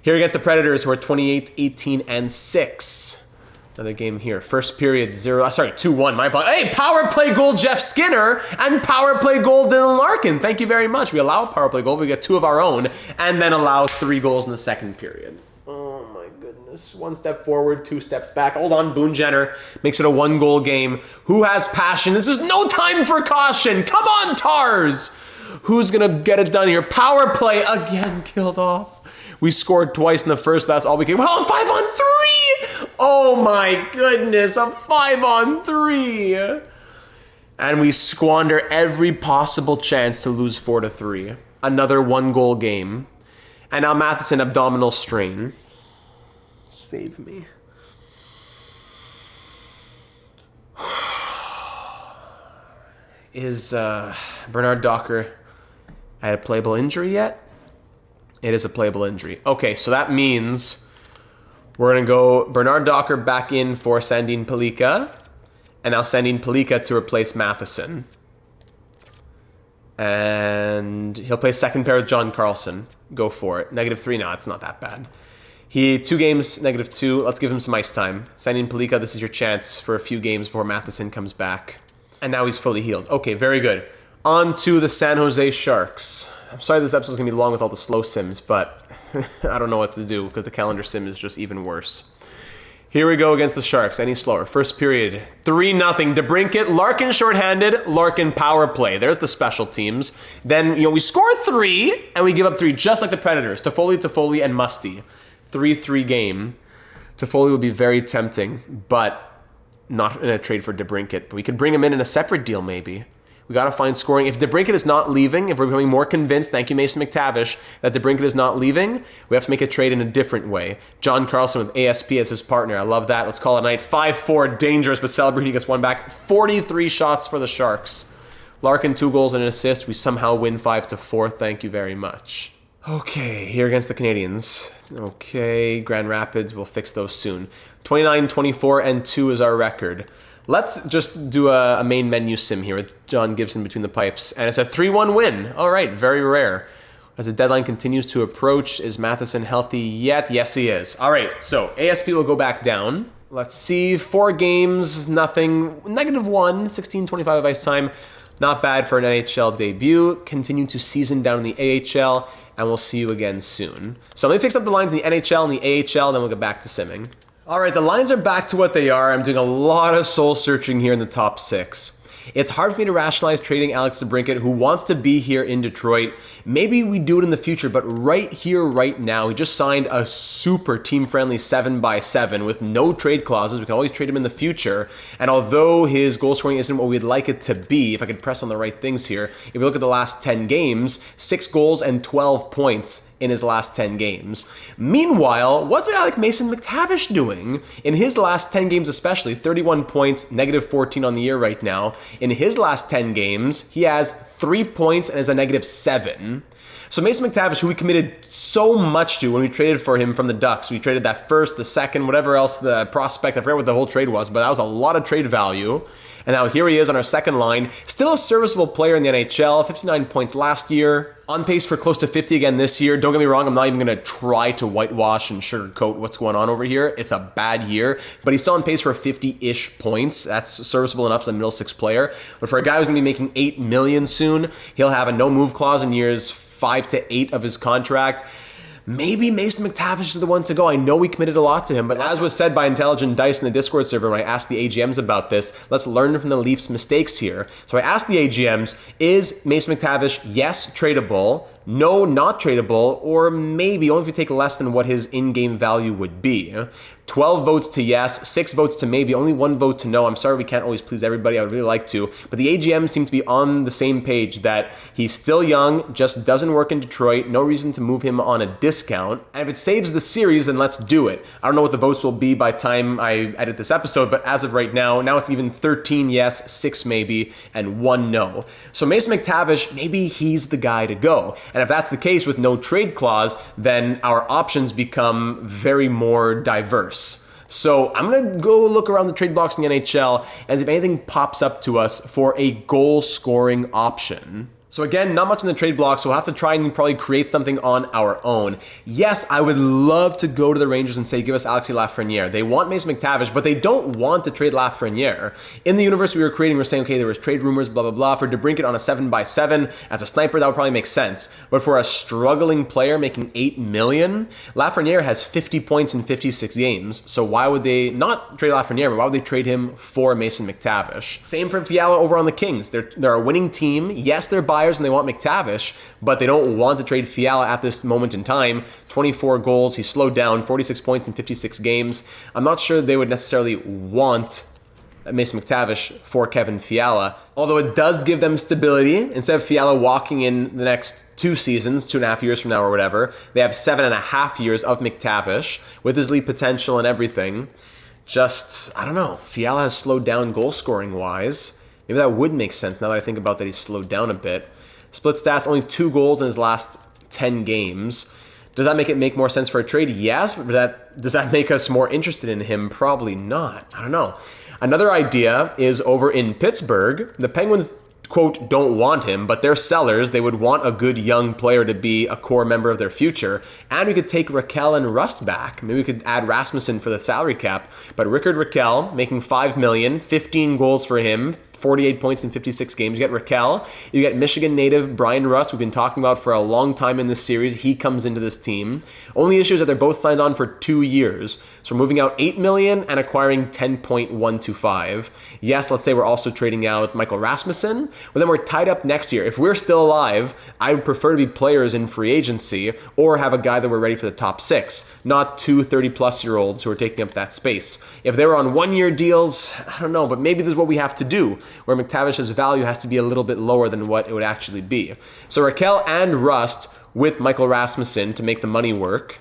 Here against the Predators, who are 28, 18, and 6. Another game here. First period, 2-1. My apologies. Hey, power play goal, Jeff Skinner, and power play goal, Dylan Larkin. Thank you very much. We allow a power play goal. We get 2 of our own, and then allow 3 goals in the second period. Oh, my goodness. 1 step forward, 2 steps back. Hold on, Boone Jenner makes it a 1-goal game. Who has passion? This is no time for caution. Come on, Tars. Who's going to get it done here? Power play again, killed off. We scored twice in the first. That's all we can. Well, 5-on-3! Oh my goodness, a 5-on-3! And we squander every possible chance to lose 4-3. Another 1-goal game. And now Matheson, abdominal strain. Save me. Is Bernard Docker had a playable injury yet? It is a playable injury. Okay, so that means we're going to go Bernard Docker back in for Sandin Pellikka, and now Sandin Pellikka to replace Matheson. And he'll play second pair with John Carlson. Go for it. -3, no, it's not that bad. He 2 games, -2. Let's give him some ice time. Sandin Pellikka, this is your chance for a few games before Matheson comes back. And now he's fully healed. Okay, very good. On to the San Jose Sharks. I'm sorry this episode's going to be long with all the slow sims, but I don't know what to do because the calendar sim is just even worse. Here we go against the Sharks. Any slower. First period, 3-0. DeBrincat, Larkin shorthanded, Larkin power play. There's the special teams. Then, we score 3, and we give up 3, just like the Predators. Toffoli, and Musty. 3-3 game. Toffoli would be very tempting, but not in a trade for DeBrincat. But we could bring him in a separate deal, maybe. We got to find scoring. If DeBrincat is not leaving, if we're becoming more convinced, thank you, Mason McTavish, that DeBrincat is not leaving, we have to make a trade in a different way. John Carlson with ASP as his partner. I love that. Let's call it a night. 5-4, dangerous, but Celebrini gets one back. 43 shots for the Sharks. Larkin, 2 goals and an assist. We somehow win 5-4. Thank you very much. Okay, here against the Canadiens. Okay, Grand Rapids. We'll fix those soon. 29, 24, and 2 is our record. Let's just do a main menu sim here with John Gibson between the pipes. And it's a 3-1 win. All right, very rare. As the deadline continues to approach, is Matheson healthy yet? Yes, he is. All right, so ASP will go back down. Let's see, 4 games, nothing. -1, 16-25 of ice time. Not bad for an NHL debut. Continue to season down in the AHL, and we'll see you again soon. So let me fix up the lines in the NHL and the AHL, then we'll get back to simming. All right, the lines are back to what they are. I'm doing a lot of soul searching here in the top 6. It's hard for me to rationalize trading Alex DeBrincat, who wants to be here in Detroit. Maybe we do it in the future, but right here, right now, he just signed a super team-friendly 7x7 with no trade clauses. We can always trade him in the future. And although his goal scoring isn't what we'd like it to be, if I could press on the right things here, if you look at the last 10 games, 6 goals and 12 points in his last 10 games. Meanwhile, what's a guy like Mason McTavish doing? In his last 10 games especially, 31 points, -14 on the year right now. In his last 10 games, he has 3 points and is a -7. So Mason McTavish, who we committed so much to when we traded for him from the Ducks, we traded that first, the second, whatever else, the prospect, I forget what the whole trade was, but that was a lot of trade value. And now here he is on our second line, still a serviceable player in the NHL, 59 points last year, on pace for close to 50 again this year. Don't get me wrong, I'm not even going to try to whitewash and sugarcoat what's going on over here. It's a bad year, but he's still on pace for 50-ish points. That's serviceable enough as a middle 6 player. But for a guy who's going to be making $8 million soon, he'll have a no-move clause in years 5 to 8 of his contract. Maybe Mason McTavish is the one to go. I know we committed a lot to him, but as was said by Intelligent Dice in the Discord server when I asked the AGMs about this, let's learn from the Leafs' mistakes here. So I asked the AGMs, is Mason McTavish, yes, tradable, no, not tradable, or maybe only if you take less than what his in-game value would be? 12 votes to yes, 6 votes to maybe, only 1 vote to no. I'm sorry we can't always please everybody. I would really like to. But the AGM seem to be on the same page that he's still young, just doesn't work in Detroit, no reason to move him on a discount. And if it saves the series, then let's do it. I don't know what the votes will be by the time I edit this episode, but as of right now it's even 13 yes, 6 maybe, and 1 no. So Mason McTavish, maybe he's the guy to go. And if that's the case with no trade clause, then our options become very more diverse. So I'm going to go look around the trade blocks in the NHL and see if anything pops up to us for a goal scoring option. So again, not much in the trade block, so we'll have to try and probably create something on our own. Yes, I would love to go to the Rangers and say, give us Alexis Lafreniere. They want Mason McTavish, but they don't want to trade Lafreniere. In the universe we were creating, we're saying, okay, there was trade rumors, blah, blah, blah. For DeBrincat on a 7x7, as a sniper, that would probably make sense. But for a struggling player making $8 million, Lafreniere has 50 points in 56 games. So why would they not trade Lafreniere, but why would they trade him for Mason McTavish? Same for Fiala over on the Kings. They're a winning team. Yes, they're buyers and they want McTavish, but they don't want to trade Fiala at this moment in time. 24 goals, he slowed down, 46 points in 56 games. I'm not sure they would necessarily want Mason McTavish for Kevin Fiala. Although it does give them stability. Instead of Fiala walking in the next 2 seasons, 2.5 years from now or whatever, they have 7.5 years of McTavish with his lead potential and everything. Just, I don't know, Fiala has slowed down goal scoring wise. Maybe that would make sense now that I think about that he's slowed down a bit. Split stats, only 2 goals in his last 10 games. Does that make more sense for a trade? Yes, but does that make us more interested in him? Probably not. I don't know. Another idea is over in Pittsburgh. The Penguins, quote, don't want him, but they're sellers. They would want a good young player to be a core member of their future. And we could take Raquel and Rust back. Maybe we could add Rasmussen for the salary cap. But Rickard Raquel making $5 million, 15 goals for him, 48 points in 56 games. You get Raquel. You get Michigan native Brian Rust, we've been talking about for a long time in this series. He comes into this team. Only issue is that they're both signed on for 2 years. So we're moving out $8 million and acquiring $10.125. Yes, let's say we're also trading out Michael Rasmussen, but then we're tied up next year. If we're still alive, I would prefer to be players in free agency or have a guy that we're ready for the top 6, not 2 30-plus-year-olds who are taking up that space. If they were on 1-year deals, I don't know, but maybe this is what we have to do, where McTavish's value has to be a little bit lower than what it would actually be. So Raquel and Rust with Michael Rasmussen to make the money work.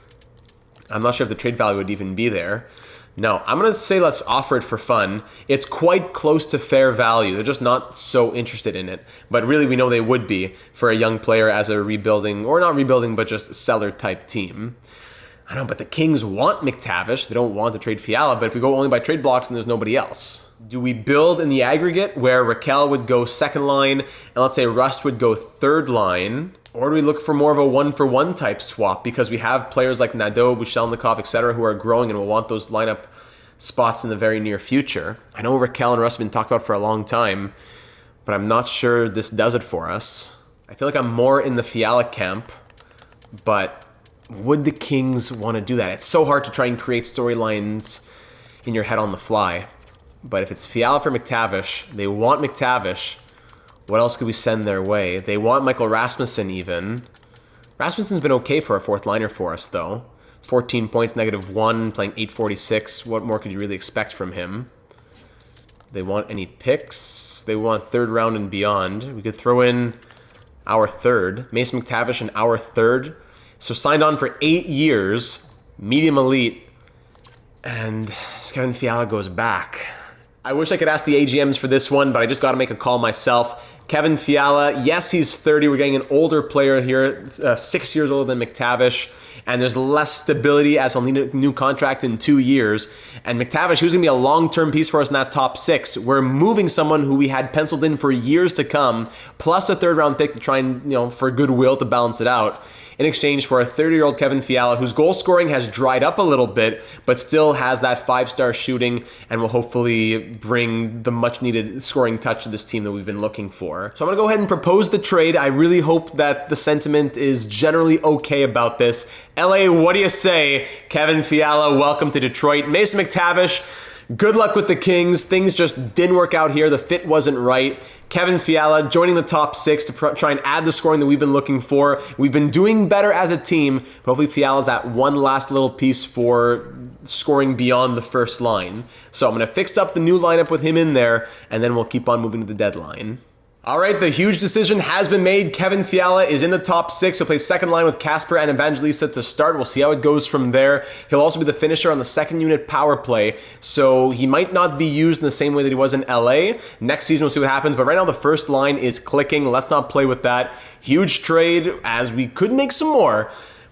I'm not sure if the trade value would even be there. No, I'm going to say let's offer it for fun. It's quite close to fair value. They're just not so interested in it. But really, we know they would be for a young player as a rebuilding, or not rebuilding, but just seller type team. I don't know, but the Kings want McTavish. They don't want to trade Fiala, but if we go only by trade blocks, then there's nobody else. Do we build in the aggregate where Raquel would go second line, and let's say Rust would go third line? Or do we look for more of a one-for-one type swap because we have players like Nadeau, Bushelnikov, etc. who are growing and will want those lineup spots in the very near future? I know Raquel and Rust have been talked about for a long time, but I'm not sure this does it for us. I feel like I'm more in the Fiala camp, but would the Kings want to do that? It's so hard to try and create storylines in your head on the fly. But if it's Fiala for McTavish, they want McTavish, what else could we send their way? They want Michael Rasmussen even. Rasmussen's been okay for a fourth liner for us, though. 14 points, -1, playing .846. What more could you really expect from him? They want any picks? They want third round and beyond. We could throw in our third. Mason McTavish and our third. So signed on for 8 years, medium elite, and Kevin Fiala goes back. I wish I could ask the AGMs for this one, but I just got to make a call myself. Kevin Fiala, yes, he's 30. We're getting an older player here, 6 years older than McTavish, and there's less stability as he'll need a new contract in 2 years. And McTavish, who's going to be a long-term piece for us in that top 6. We're moving someone who we had penciled in for years to come, plus a third-round pick to try and, for goodwill to balance it out, in exchange for a 30-year-old Kevin Fiala whose goal scoring has dried up a little bit, but still has that 5-star shooting and will hopefully bring the much-needed scoring touch to this team that we've been looking for. So I'm going to go ahead and propose the trade. I really hope that the sentiment is generally okay about this. LA, what do you say? Kevin Fiala, welcome to Detroit. Mason McTavish, good luck with the Kings. Things just didn't work out here. The fit wasn't right. Kevin Fiala joining the top 6 to try and add the scoring that we've been looking for. We've been doing better as a team, but hopefully Fiala's that one last little piece for scoring beyond the first line. So I'm going to fix up the new lineup with him in there, and then we'll keep on moving to the deadline. All right, the huge decision has been made. Kevin Fiala is in the top 6. He'll play second line with Casper and Evangelista to start. We'll see how it goes from there. He'll also be the finisher on the second unit power play, so he might not be used in the same way that he was in LA. Next season, we'll see what happens, but right now the first line is clicking. Let's not play with that. Huge trade, as we could make some more.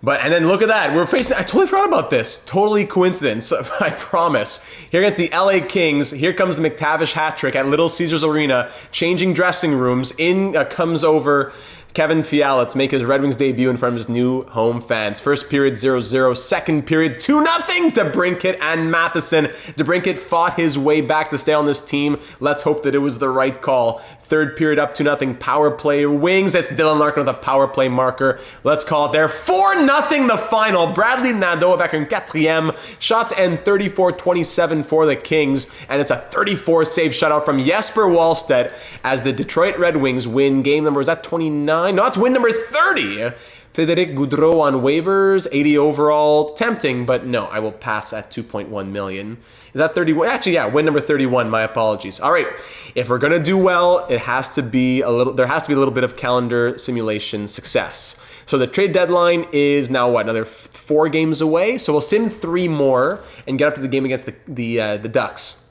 And then look at that. I totally forgot about this. Totally coincidence, I promise. Here against the LA Kings, here comes the McTavish hat trick at Little Caesars Arena, changing dressing rooms. In comes over Kevin Fiala to make his Red Wings debut in front of his new home fans. First period 0-0, second period 2-0 to DeBrincat and Matheson. DeBrincat fought his way back to stay on this team. Let's hope that it was the right call. Third period up 2-0, power play Wings. That's Dylan Larkin with a power play marker. Let's call it there. 4-0 the final. Bradley Nadeau back in quatrième. Shots end 34-27 for the Kings. And it's a 34-save shutout from Jesper Wallstedt as the Detroit Red Wings win game number, is that 29? No, it's win number 30. Frédéric Goudreau on waivers, 80 overall. Tempting, but no, I will pass at 2.1 million. Is that 31? Actually, yeah, win number 31. My apologies. All right, if we're gonna do well, it has to be a little. There has to be a little bit of calendar simulation success. So the trade deadline is now what? Another 4 games away. So we'll sim 3 more and get up to the game against the Ducks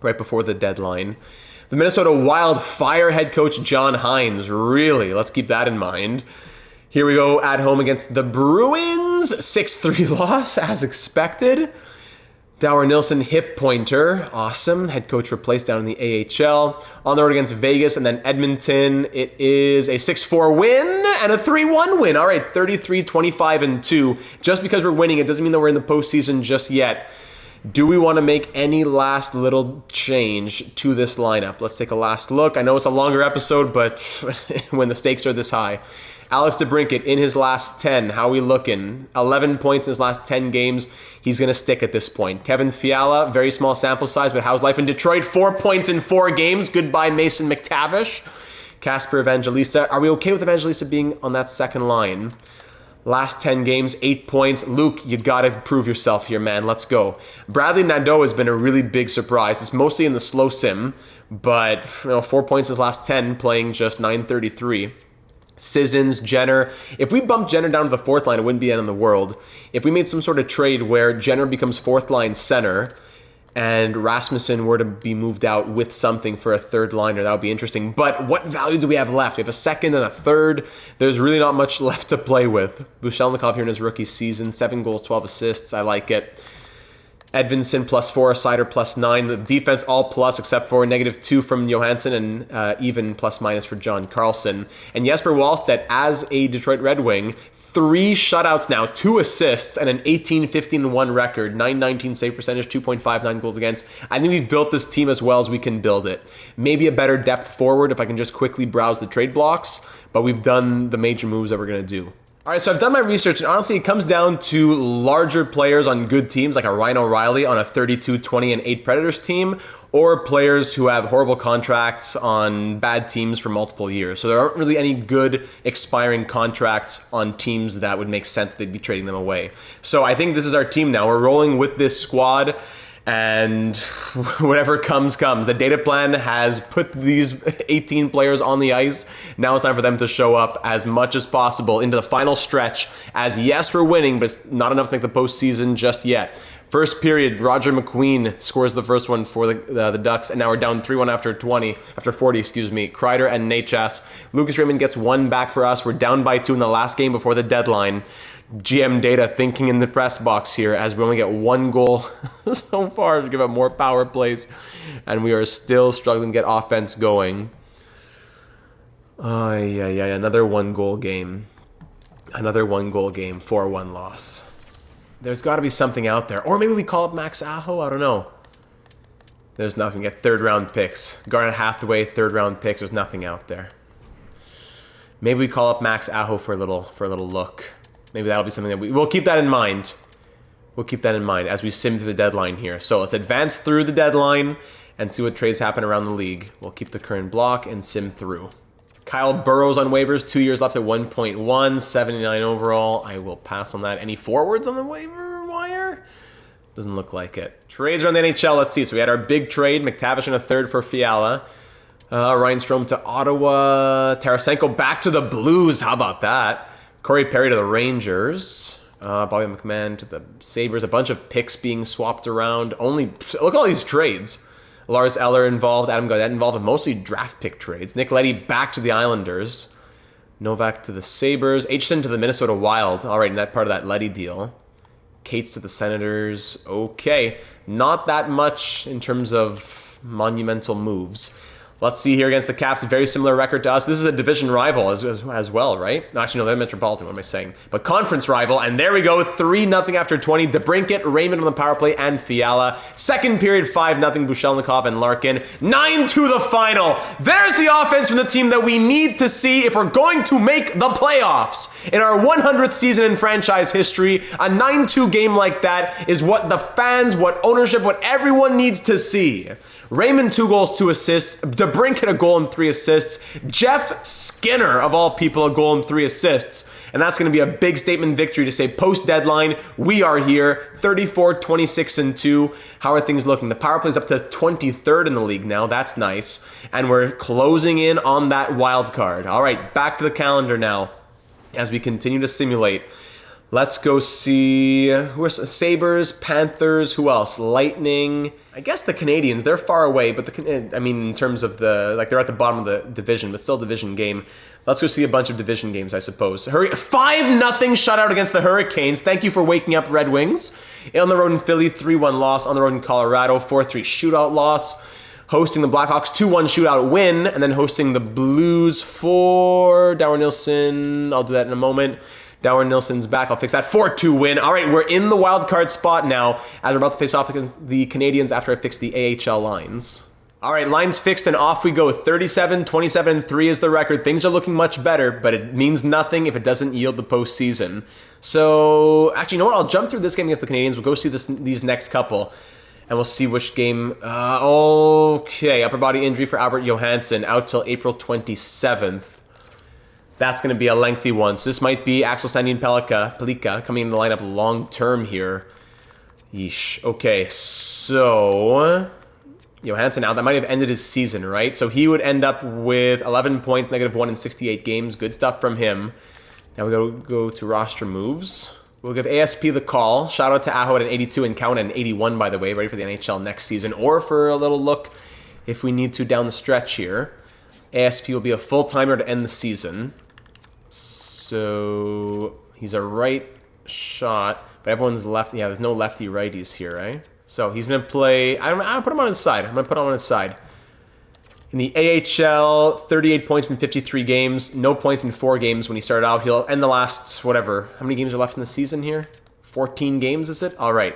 right before the deadline. The Minnesota Wild fire head coach John Hines. Really, let's keep that in mind. Here we go at home against the Bruins. 6-3 loss as expected. Dower Nilsson hip pointer. Awesome. Head coach replaced down in the AHL. On the road against Vegas and then Edmonton. It is a 6-4 win and a 3-1 win. All right, 33-25-2. Just because we're winning, it doesn't mean that we're in the postseason just yet. Do we want to make any last little change to this lineup? Let's take a last look. I know it's a longer episode, but when the stakes are this high. Alex DeBrincat in his last 10. How are we looking? 11 points in his last 10 games. He's going to stick at this point. Kevin Fiala, very small sample size, but how's life in Detroit? 4 points in 4 games. Goodbye, Mason McTavish. Casper Evangelista. Are we okay with Evangelista being on that second line? Last 10 games, 8 points. Luke, you got to prove yourself here, man. Let's go. Bradley Nadeau has been a really big surprise. It's mostly in the slow sim, but 4 points in his last 10, playing just 933. Sissons, Jenner. If we bump Jenner down to the 4th line, it wouldn't be the end of the world. If we made some sort of trade where Jenner becomes 4th line center and Rasmussen were to be moved out with something for a 3rd liner, that would be interesting. But what value do we have left? We have a 2nd and a 3rd. There's really not much left to play with. Bushelnikov here in his rookie season, 7 goals, 12 assists. I like it. Edvinson +4, Sider +9. The defense all plus except for -2 from Johansson and even ± for John Carlson. And Jesper Wallstedt as a Detroit Red Wing, 3 shutouts now, 2 assists, and an 18-15-1 record, 919 save percentage, 2.59 goals against. I think we've built this team as well as we can build it. Maybe a better depth forward if I can just quickly browse the trade blocks, but we've done the major moves that we're going to do. All right, so I've done my research, and honestly, it comes down to larger players on good teams, like a Ryan O'Reilly on a 32-20 and 8 Predators team, or players who have horrible contracts on bad teams for multiple years. So there aren't really any good expiring contracts on teams that would make sense they'd be trading them away. So I think this is our team now. We're rolling with this squad, and whatever comes. The Dataplan has put these 18 players on the ice. Now it's time for them to show up as much as possible into the final stretch, as yes, we're winning, but it's not enough to make the postseason just yet. First period, Roger McQueen scores the first one for the Ducks, and now we're down 3-1 after 40, Kreider and Nachas. Lucas Raymond gets 1 back for us. We're down by 2 in the last game before the deadline. GM Data thinking in the press box here as we only get 1 goal so far to give up more power plays, and we are still struggling to get offense going. Another 1-goal game. 4-1 loss. There's got to be something out there. Or maybe we call up Max Aho, I don't know. There's nothing. We get 3rd round picks. Garnet Hathaway, 3rd round picks. There's nothing out there. Maybe we call up Max Aho for a little look. Maybe that'll be something that we'll keep that in mind. We'll keep that in mind as we sim through the deadline here. So let's advance through the deadline and see what trades happen around the league. We'll keep the current block and sim through. Kyle Burrows on waivers, 2 years left at 1.1, 79 overall. I will pass on that. Any forwards on the waiver wire? Doesn't look like it. Trades around the NHL, let's see. So we had our big trade, McTavish and a 3rd for Fiala. Ryan Strome to Ottawa. Tarasenko back to the Blues. How about that? Corey Perry to the Rangers. Bobby McMahon to the Sabres. A bunch of picks being swapped around. Look at all these trades. Lars Eller involved. Adam Gaudette involved. Mostly draft pick trades. Nick Leddy back to the Islanders. Novak to the Sabres. Aitchison to the Minnesota Wild. All right, and that part of that Leddy deal. Cates to the Senators. Okay. Not that much in terms of monumental moves. Let's see here against the Caps, a very similar record to us. This is a division rival as well, right? Actually, no, they're Metropolitan, what am I saying? But conference rival, and there we go, 3-0 after 20. DeBrincat, Raymond on the power play, and Fiala. Second period, 5-0, Bushelnikov and Larkin. 9-2 the final. There's the offense from the team that we need to see if we're going to make the playoffs. In our 100th season in franchise history, a 9-2 game like that is what the fans, what ownership, what everyone needs to see. Raymond, 2 goals, 2 assists. DeBrink hit a goal and 3 assists. Jeff Skinner, of all people, a goal and 3 assists. And that's going to be a big statement victory to say post-deadline, we are here, 34, 26, and 2. How are things looking? The power play is up to 23rd in the league now. That's nice. And we're closing in on that wild card. All right, back to the calendar now as we continue to simulate. Let's go see who are Sabres, Panthers, who else? Lightning. I guess the Canadians, they're far away, but in terms of they're at the bottom of the division, but still division game. Let's go see a bunch of division games, I suppose. 5-0 shutout against the Hurricanes. Thank you for waking up, Red Wings. On the road in Philly, 3-1 loss. On the road in Colorado, 4-3 shootout loss. Hosting the Blackhawks, 2-1 shootout win. And then hosting the Blues for Dower Nilsson. I'll do that in a moment. Dower Nilsson's back. I'll fix that. 4-2 win. All right, we're in the wild card spot now as we're about to face off against the Canadians after I fix the AHL lines. All right, lines fixed and off we go. 37, 27, and 3 is the record. Things are looking much better, but it means nothing if it doesn't yield the postseason. So, actually, you know what? I'll jump through this game against the Canadians. We'll go see these next couple, and we'll see which game. Okay, upper body injury for Albert Johansson, out till April 27th. That's going to be a lengthy one. So this might be Axel Sandin-Pellikka coming in the lineup long term here. Yeesh. Okay, so Johansson out. That might have ended his season, right? So he would end up with 11 points, -1 in 68 games. Good stuff from him. Now we go to roster moves. We'll give ASP the call. Shout out to Aho at an 82 and Count at an 81, by the way, ready for the NHL next season, or for a little look if we need to down the stretch here. ASP will be a full-timer to end the season. So he's a right shot, but everyone's left. Yeah, there's no lefty righties here, right? So he's going to play. I'm going to put him on his side. I'm going to put him on his side. In the AHL, 38 points in 53 games. No points in 4 games when he started out. He'll end the last, whatever. How many games are left in the season here? 14 games, is it? All right.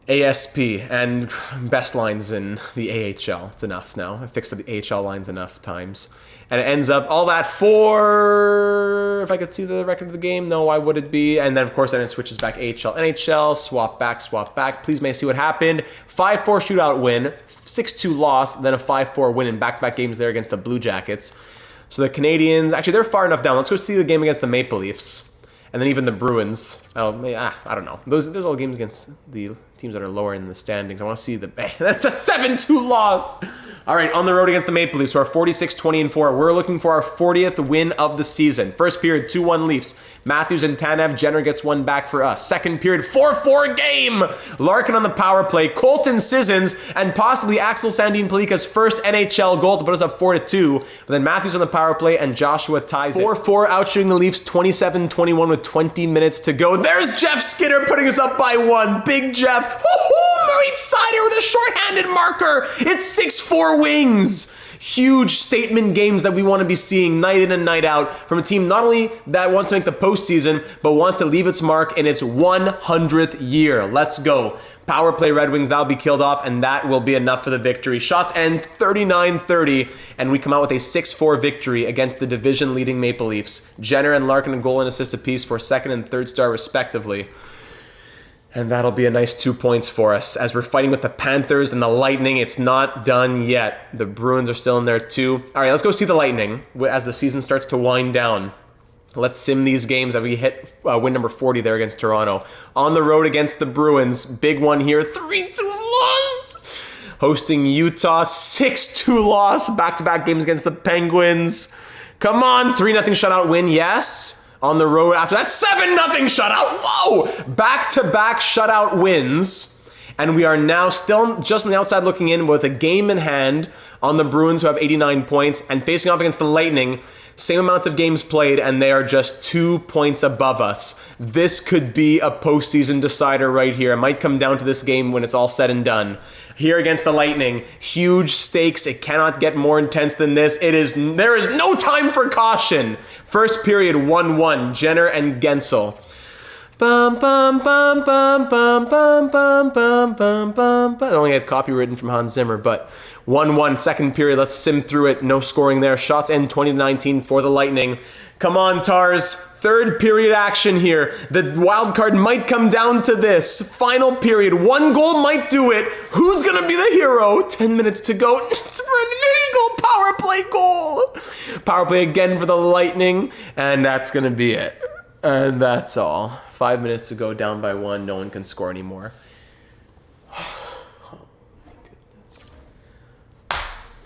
ASP and best lines in the AHL. It's enough now. I fixed the AHL lines enough times. And it ends up all that for, if I could see the record of the game, no, why would it be? And then, of course, then it switches back AHL, NHL, swap back. Please may I see what happened. 5-4 shootout win, 6-2 loss, then a 5-4 win in back-to-back games there against the Blue Jackets. So the Canadians, actually, they're far enough down. Let's go see the game against the Maple Leafs. And then even the Bruins. I don't know. Those all games against the teams that are lower in the standings. I want to see the... That's a 7-2 loss. All right, on the road against the Maple Leafs, who are 46, 20, and 4. We're looking for our 40th win of the season. First period, 2-1 Leafs. Matthews and Tanev. Jenner gets one back for us. Second period, 4-4 game. Larkin on the power play. Colton Sissons and possibly Axel Sandin-Pellikka's first NHL goal to put us up 4-2. But then Matthews on the power play and Joshua ties it. 4-4 outshooting the Leafs 27-21 with 20 minutes to go. There's Jeff Skinner putting us up by 1. Big Jeff. Right sider with a shorthanded marker. It's 6-4 wings. Huge statement games that we want to be seeing night in and night out from a team not only that wants to make the postseason, but wants to leave its mark in its 100th year. Let's go. Power play Red Wings, that'll be killed off, and that will be enough for the victory. Shots end 39-30, and we come out with a 6-4 victory against the division-leading Maple Leafs. Jenner and Larkin a goal and assist apiece for second and third star, respectively. And that'll be a nice 2 points for us. As we're fighting with the Panthers and the Lightning, it's not done yet. The Bruins are still in there too. All right, let's go see the Lightning as the season starts to wind down. Let's sim these games as we hit win number 40 there against Toronto. On the road against the Bruins, big one here, 3-2 loss. Hosting Utah, 6-2 loss. Back-to-back games against the Penguins. Come on, 3-0 shutout win, yes. On the road after that, 7-0 shutout. Whoa! Back-to-back shutout wins. And we are now still just on the outside looking in with a game in hand on the Bruins, who have 89 points, and facing off against the Lightning. Same amount of games played, and they are just 2 points above us. This could be a postseason decider right here. It might come down to this game when it's all said and done. Here against the Lightning, huge stakes. It cannot get more intense than this. There is no time for caution. First period, 1-1, Jenner and Gensel. Bum bum bum bum bum bum bum bum bum bum. I only had copywritten from Hans Zimmer, but 1-1, second period. Let's sim through it. No scoring there. Shots end 20-19 for the Lightning. Come on, Tars. Third period action here. The wild card might come down to this. Final period. One goal might do it. Who's going to be the hero? 10 minutes to go. It's Brendan Eagle. Power play goal. Power play again for the Lightning. And that's going to be it. And that's all. 5 minutes to go, down by 1. No one can score anymore.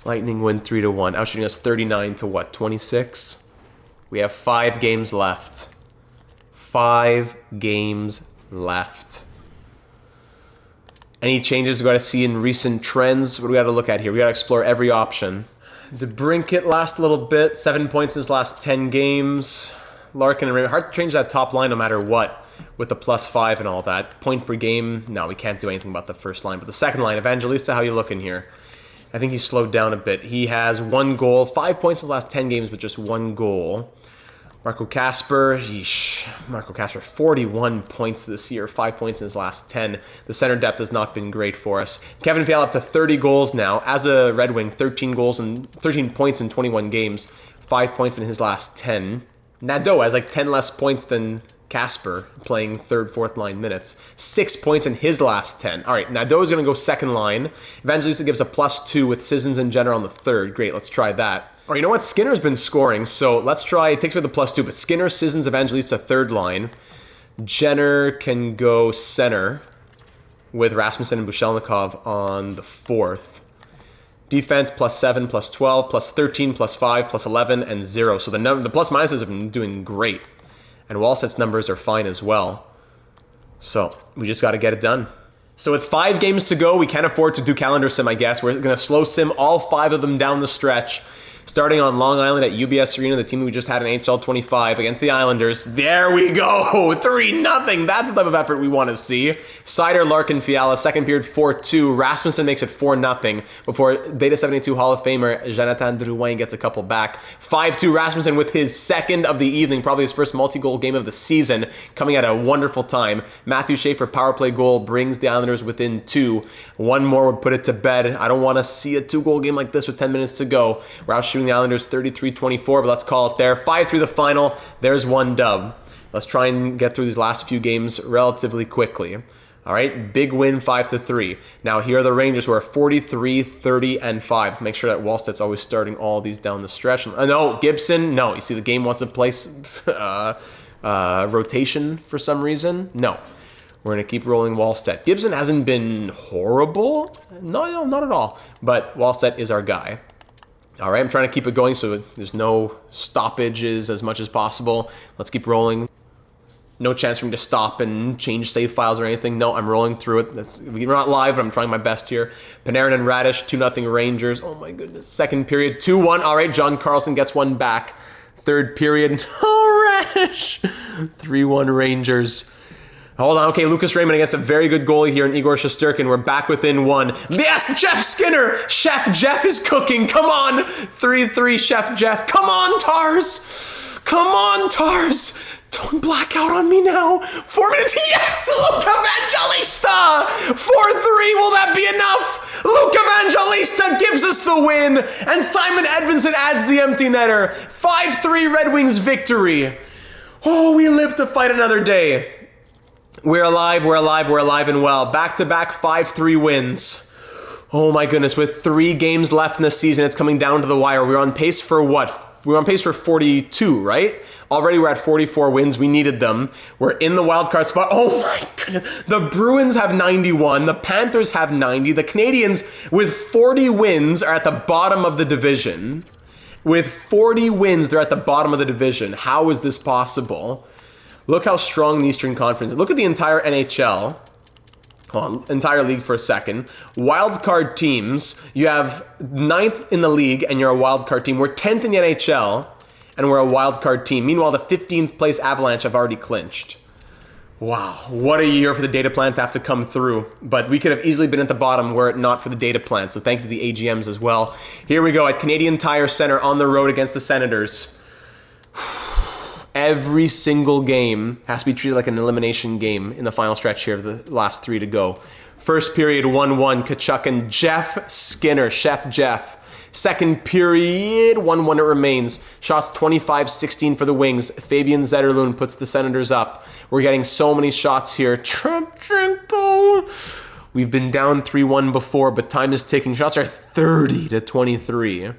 Lightning win 3-1. Outshooting us 39 to what? 26? We have 5 games left. 5 games left. Any changes we got to see in recent trends? What do we got to look at here? We got to explore every option. DeBrincat last a little bit. 7 points in his last 10 games. Larkin and Raymond. Hard to change that top line no matter what with the +5 and all that. Point per game. No, we can't do anything about the first line. But the second line, Evangelista, how you looking here? I think he's slowed down a bit. He has 1 goal, 5 points in the last 10 games, but just 1 goal. Marco Kasper, 41 points this year, 5 points in his last 10. The center depth has not been great for us. Kevin Fiala up to 30 goals now. As a Red Wing, 13 points in 21 games, 5 points in his last 10. Nadeau has like 10 less points than Kasper, playing third, fourth line minutes. 6 points in his last 10. All right, Nadeau is going to go second line. Evangelista gives a +2 with Sissons and Jenner on the third. Great, let's try that. Or you know what? Skinner's been scoring, so let's try. It takes away the +2, but Skinner, Sissons, Evangelista third line. Jenner can go center with Rasmussen and Bushelnikov on the fourth. Defense +7, +12, +13, +5, +11, and 0. So the plus minuses have been doing great. And Wallstedt's numbers are fine as well. So we just got to get it done. So with 5 games to go, we can't afford to do calendar sim, I guess. We're going to slow sim all 5 of them down the stretch. Starting on Long Island at UBS Arena, the team we just had in NHL 25 against the Islanders. There we go! 3-0! That's the type of effort we want to see. Seider, Larkin, Fiala, second period 4-2. Rasmussen makes it 4-0 before Data 72 Hall of Famer Jonathan Drouin gets a couple back. 5-2 Rasmussen with his second of the evening, probably his first multi-goal game of the season, coming at a wonderful time. Matthew Schaefer power play goal brings the Islanders within 2. One more would put it to bed. I don't want to see a 2-goal game like this with 10 minutes to go. We're out shooting the Islanders 33-24, but let's call it there. 5-3 the final. There's 1 dub. Let's try and get through these last few games relatively quickly. All right, big win 5-3. Now here are the Rangers who are 43, 30, and 5. Make sure that Wallstedt's always starting all these down the stretch. No, Gibson, no. You see the game wants to place rotation for some reason? No. We're going to keep rolling Wallstedt. Gibson hasn't been horrible. No, not at all. But Wallstedt is our guy. All right, I'm trying to keep it going so there's no stoppages as much as possible. Let's keep rolling. No chance for me to stop and change save files or anything. No, I'm rolling through it. We're not live, but I'm trying my best here. Panarin and Radish, 2-0 Rangers. Oh my goodness. Second period, 2-1. All right, John Carlson gets one back. Third period, oh, Radish. 3-1 Rangers. Hold on, okay, Lucas Raymond against a very good goalie here in Igor Shesterkin. We're back within 1. Yes, Jeff Skinner! Chef Jeff is cooking, come on! 3-3, Chef Jeff. Come on, Tars! Come on, Tars! Don't black out on me now. 4 minutes, yes! Luke Evangelista! 4-3, will that be enough? Luke Evangelista gives us the win, and Simon Edvinsson adds the empty netter. 5-3 Red Wings victory. Oh, we live to fight another day. We're alive, we're alive, we're alive and well. Back-to-back 5-3 wins. Oh my goodness, with 3 games left in the season, it's coming down to the wire. We're on pace for what? We're on pace for 42, right? Already we're at 44 wins. We needed them. We're in the wild card spot. Oh my goodness. The Bruins have 91. The Panthers have 90. The Canadians with 40 wins are at the bottom of the division. With 40 wins, they're at the bottom of the division. How is this possible? Look how strong the Eastern Conference is. Look at the entire NHL. Hold on, entire league for a second. Wild card teams, you have 9th in the league and you're a wild card team. We're 10th in the NHL and we're a wild card team. Meanwhile, the 15th place Avalanche have already clinched. Wow, what a year for the Dataplan to have to come through. But we could have easily been at the bottom were it not for the Dataplan. So thank you to the AGMs as well. Here we go at Canadian Tire Center on the road against the Senators. Every single game has to be treated like an elimination game in the final stretch here of the last 3 to go. First period, 1-1, Kachuk and Jeff Skinner, Chef Jeff. Second period, 1-1 it remains. Shots 25-16 for the Wings. Fabian Zetterlund puts the Senators up. We're getting so many shots here. Trumchenko. We've been down 3-1 before, but time is ticking. Shots are 30-23.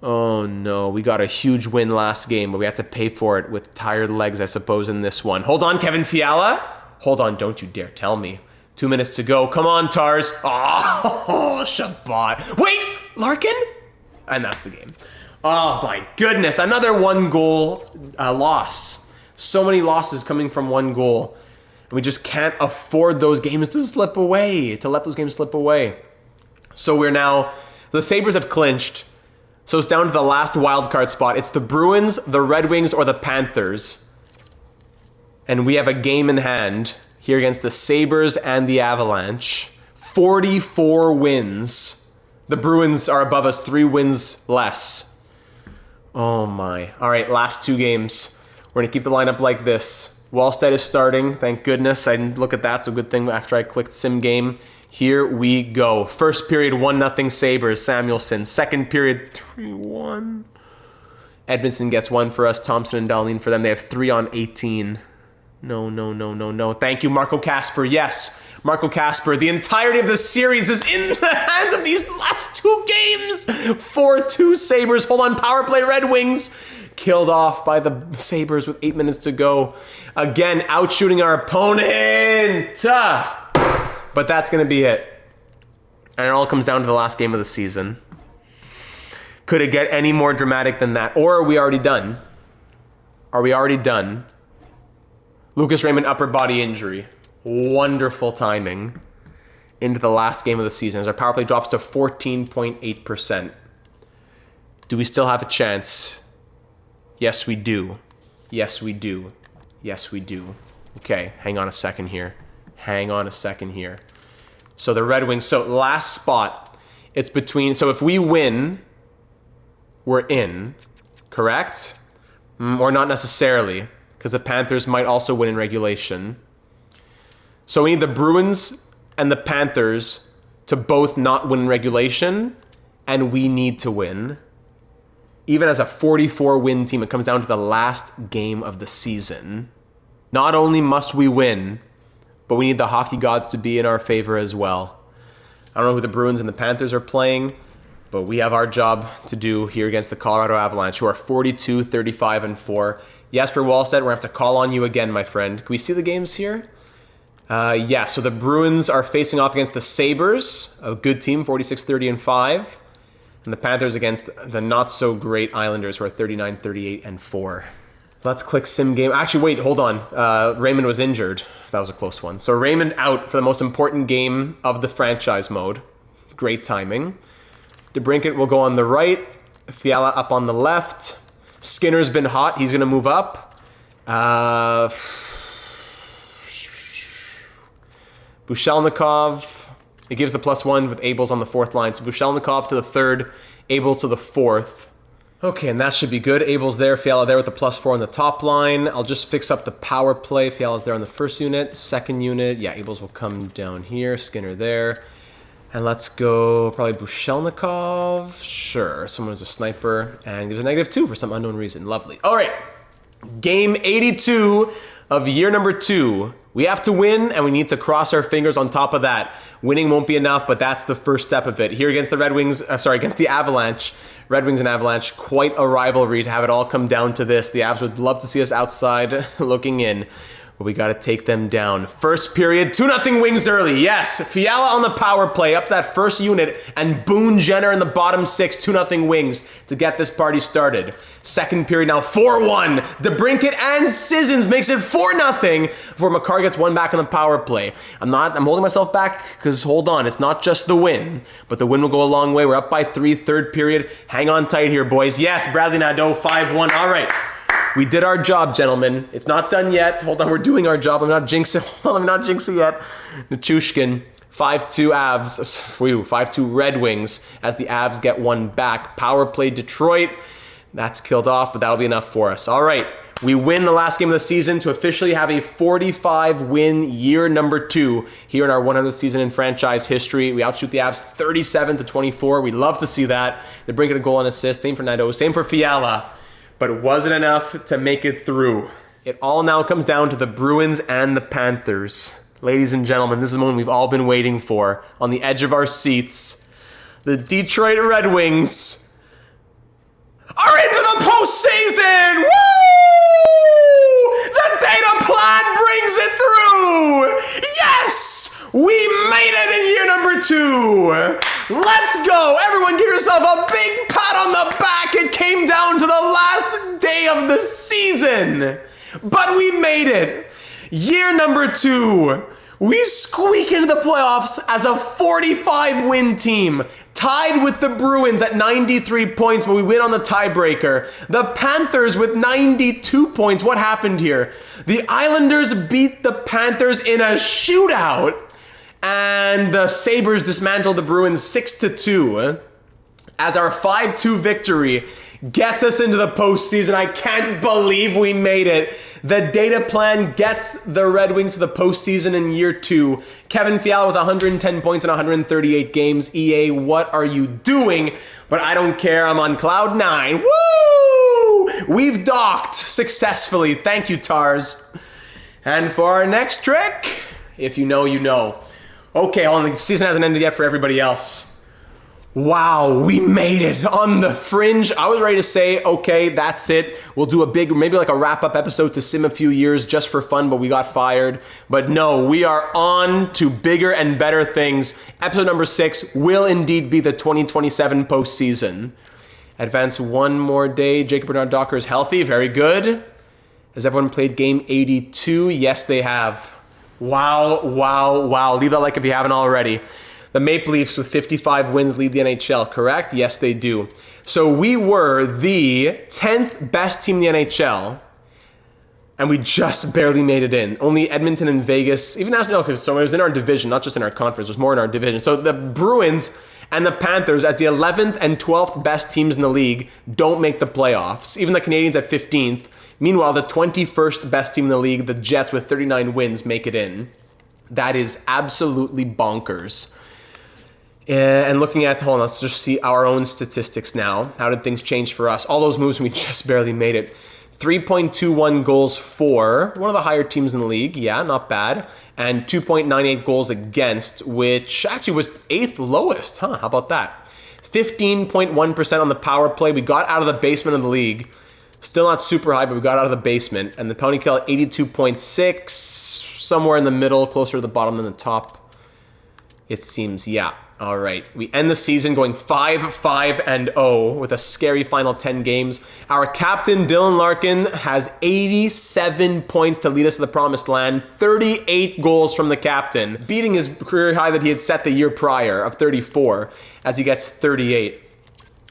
Oh no, we got a huge win last game, but we had to pay for it with tired legs, I suppose, in this one. Hold on, Kevin Fiala. Hold on, don't you dare tell me. 2 minutes to go. Come on, Tars. Oh, Shabbat. Wait, Larkin? And that's the game. Oh my goodness, another 1-goal loss. So many losses coming from 1 goal. And we just can't afford those games to slip away, to let those games slip away. So we're now, the Sabres have clinched. So it's down to the last wildcard spot. It's the Bruins, the Red Wings, or the Panthers. And we have a game in hand here against the Sabres and the Avalanche. 44 wins. The Bruins are above us, 3 wins less. Oh my. All right, last 2 games. We're going to keep the lineup like this. Wallstead is starting. Thank goodness. I didn't look at that. So good thing after I clicked sim game. Here we go. First period, 1-0 Sabres, Samuelson. Second period, 3-1. Edmondson gets 1 for us. Thompson and Dahlin for them. They have 3 on 18. No. Thank you, Marco Kasper. Yes, Marco Kasper. The entirety of the series is in the hands of these last 2 games. 4-2 Sabres. Hold on, power play Red Wings. Killed off by the Sabres with 8 minutes to go. Again, outshooting our opponent. But that's going to be it. And it all comes down to the last game of the season. Could it get any more dramatic than that? Or are we already done? Are we already done? Lucas Raymond upper body injury. Wonderful timing into the last game of the season as our power play drops to 14.8%. Do we still have a chance? Yes, we do. Yes, we do. Yes, we do. Okay, hang on a second here. Hang on a second here. So the Red Wings, so last spot, it's between, so if we win, we're in, correct? Or not necessarily, because the Panthers might also win in regulation. So we need the Bruins and the Panthers to both not win in regulation, and we need to win. Even as a 44-win team, it comes down to the last game of the season. Not only must we win, but we need the hockey gods to be in our favor as well. I don't know who the Bruins and the Panthers are playing, but we have our job to do here against the Colorado Avalanche, who are 42-35-4. Jesper Wallstead, we're going to have to call on you again, my friend. Can we see the games here? Yeah, so the Bruins are facing off against the Sabres, a good team, 46-30-5. And the Panthers against the not-so-great Islanders, who are 39-38-4. Let's click sim game. Actually, wait, hold on. Raymond was injured. That was a close one. So Raymond out for the most important game of the franchise mode. Great timing. DeBrincat will go on the right. Fiala up on the left. Skinner's been hot. He's going to move up. Bushelnikov. It gives the +1 with Abels on the 4th line. So Bushelnikov to the 3rd. Abels to the 4th. Okay, and that should be good. Abel's there, Fiala there with the +4 on the top line. I'll just fix up the power play. Fiala's there on the 1st unit. 2nd unit, yeah, Abel's will come down here. Skinner there. And let's go probably Bushelnikov. Sure, someone's a sniper. And there's a -2 for some unknown reason. Lovely. All right, game 82 of year number 2. We have to win, and we need to cross our fingers on top of that. Winning won't be enough, but that's the first step of it. Here against the Red Wings, against the Avalanche. Red Wings and Avalanche, quite a rivalry to have it all come down to this. The Avs would love to see us outside looking in, but we got to take them down. First period, 2-0 Wings early. Yes, Fiala on the power play, up that 1st unit, and Boone Jenner in the bottom 6, 2-0 Wings to get this party started. Second period now, 4-1. DeBrincat and Sissons makes it 4-0 before Makar gets 1 back on the power play. I'm holding myself back because, hold on, it's not just the win, but the win will go a long way. We're up by 3, 3rd period. Hang on tight here, boys. Yes, Bradley Nadeau, 5-1. All right. We did our job, gentlemen. It's not done yet. Hold on, we're doing our job. I'm not jinxing. Hold on, I'm not jinxing yet. Nichushkin, 5-2 Avs. 5-2 Red Wings as the Avs get 1 back. Power play Detroit. That's killed off, but that'll be enough for us. All right, We win the last game of the season to officially have a 45-win year number 2 here in our 100th season in franchise history. We outshoot the Avs 37-24. We love to see that. They bring it a goal and assist. Same for Nadeau, same for Fiala. But it wasn't enough to make it through. It all now comes down to the Bruins and the Panthers. Ladies and gentlemen, this is the moment we've all been waiting for. On the edge of our seats, the Detroit Red Wings are into the postseason! Woo! The Dataplan brings it through! Yes! We made it in year number 2! Let's go! Everyone give yourself a big pat on the back! It came down to the last day of the season! But we made it! Year number 2! We squeak into the playoffs as a 45-win team, tied with the Bruins at 93 points, but we win on the tiebreaker. The Panthers with 92 points. What happened here? The Islanders beat the Panthers in a shootout, and the Sabres dismantled the Bruins 6-2 as our 5-2 victory gets us into the postseason. I can't believe we made it. The Dataplan gets the Red Wings to the postseason in year 2. Kevin Fiala with 110 points in 138 games. EA, what are you doing? But I don't care. I'm on cloud 9. Woo! We've docked successfully. Thank you, Tars. And for our next trick, if you know, you know. Okay, hold on. The season hasn't ended yet for everybody else. Wow, we made it on the fringe. I was ready to say, okay, that's it. We'll do a big, maybe like a wrap-up episode to sim a few years just for fun, but we got fired. But no, we are on to bigger and better things. Episode number 6 will indeed be the 2027 postseason. Advance one more day. Jacob Bernard Docker is healthy. Very good. Has everyone played game 82? Yes, they have. Wow, wow, wow. Leave that like if you haven't already. The Maple Leafs with 55 wins lead the NHL, correct? Yes, they do. So we were the 10th best team in the NHL, and we just barely made it in. Only Edmonton and Vegas, even National, so it was in our division, not just in our conference, it was more in our division. So the Bruins and the Panthers, as the 11th and 12th best teams in the league, don't make the playoffs. Even the Canadiens at 15th. Meanwhile, the 21st best team in the league, the Jets with 39 wins, make it in. That is absolutely bonkers. And looking at, hold on, let's just see our own statistics now. How did things change for us? All those moves, we just barely made it. 3.21 goals for, one of the higher teams in the league. Yeah, not bad. And 2.98 goals against, which actually was 8th lowest. How about that? 15.1% on the power play. We got out of the basement of the league. Still not super high, but we got out of the basement. And the penalty kill at 82.6, somewhere in the middle, closer to the bottom than the top. It seems, yeah. All right, we end the season going 5-5-0 with a scary final 10 games. Our captain, Dylan Larkin, has 87 points to lead us to the promised land, 38 goals from the captain, beating his career high that he had set the year prior of 34 as he gets 38.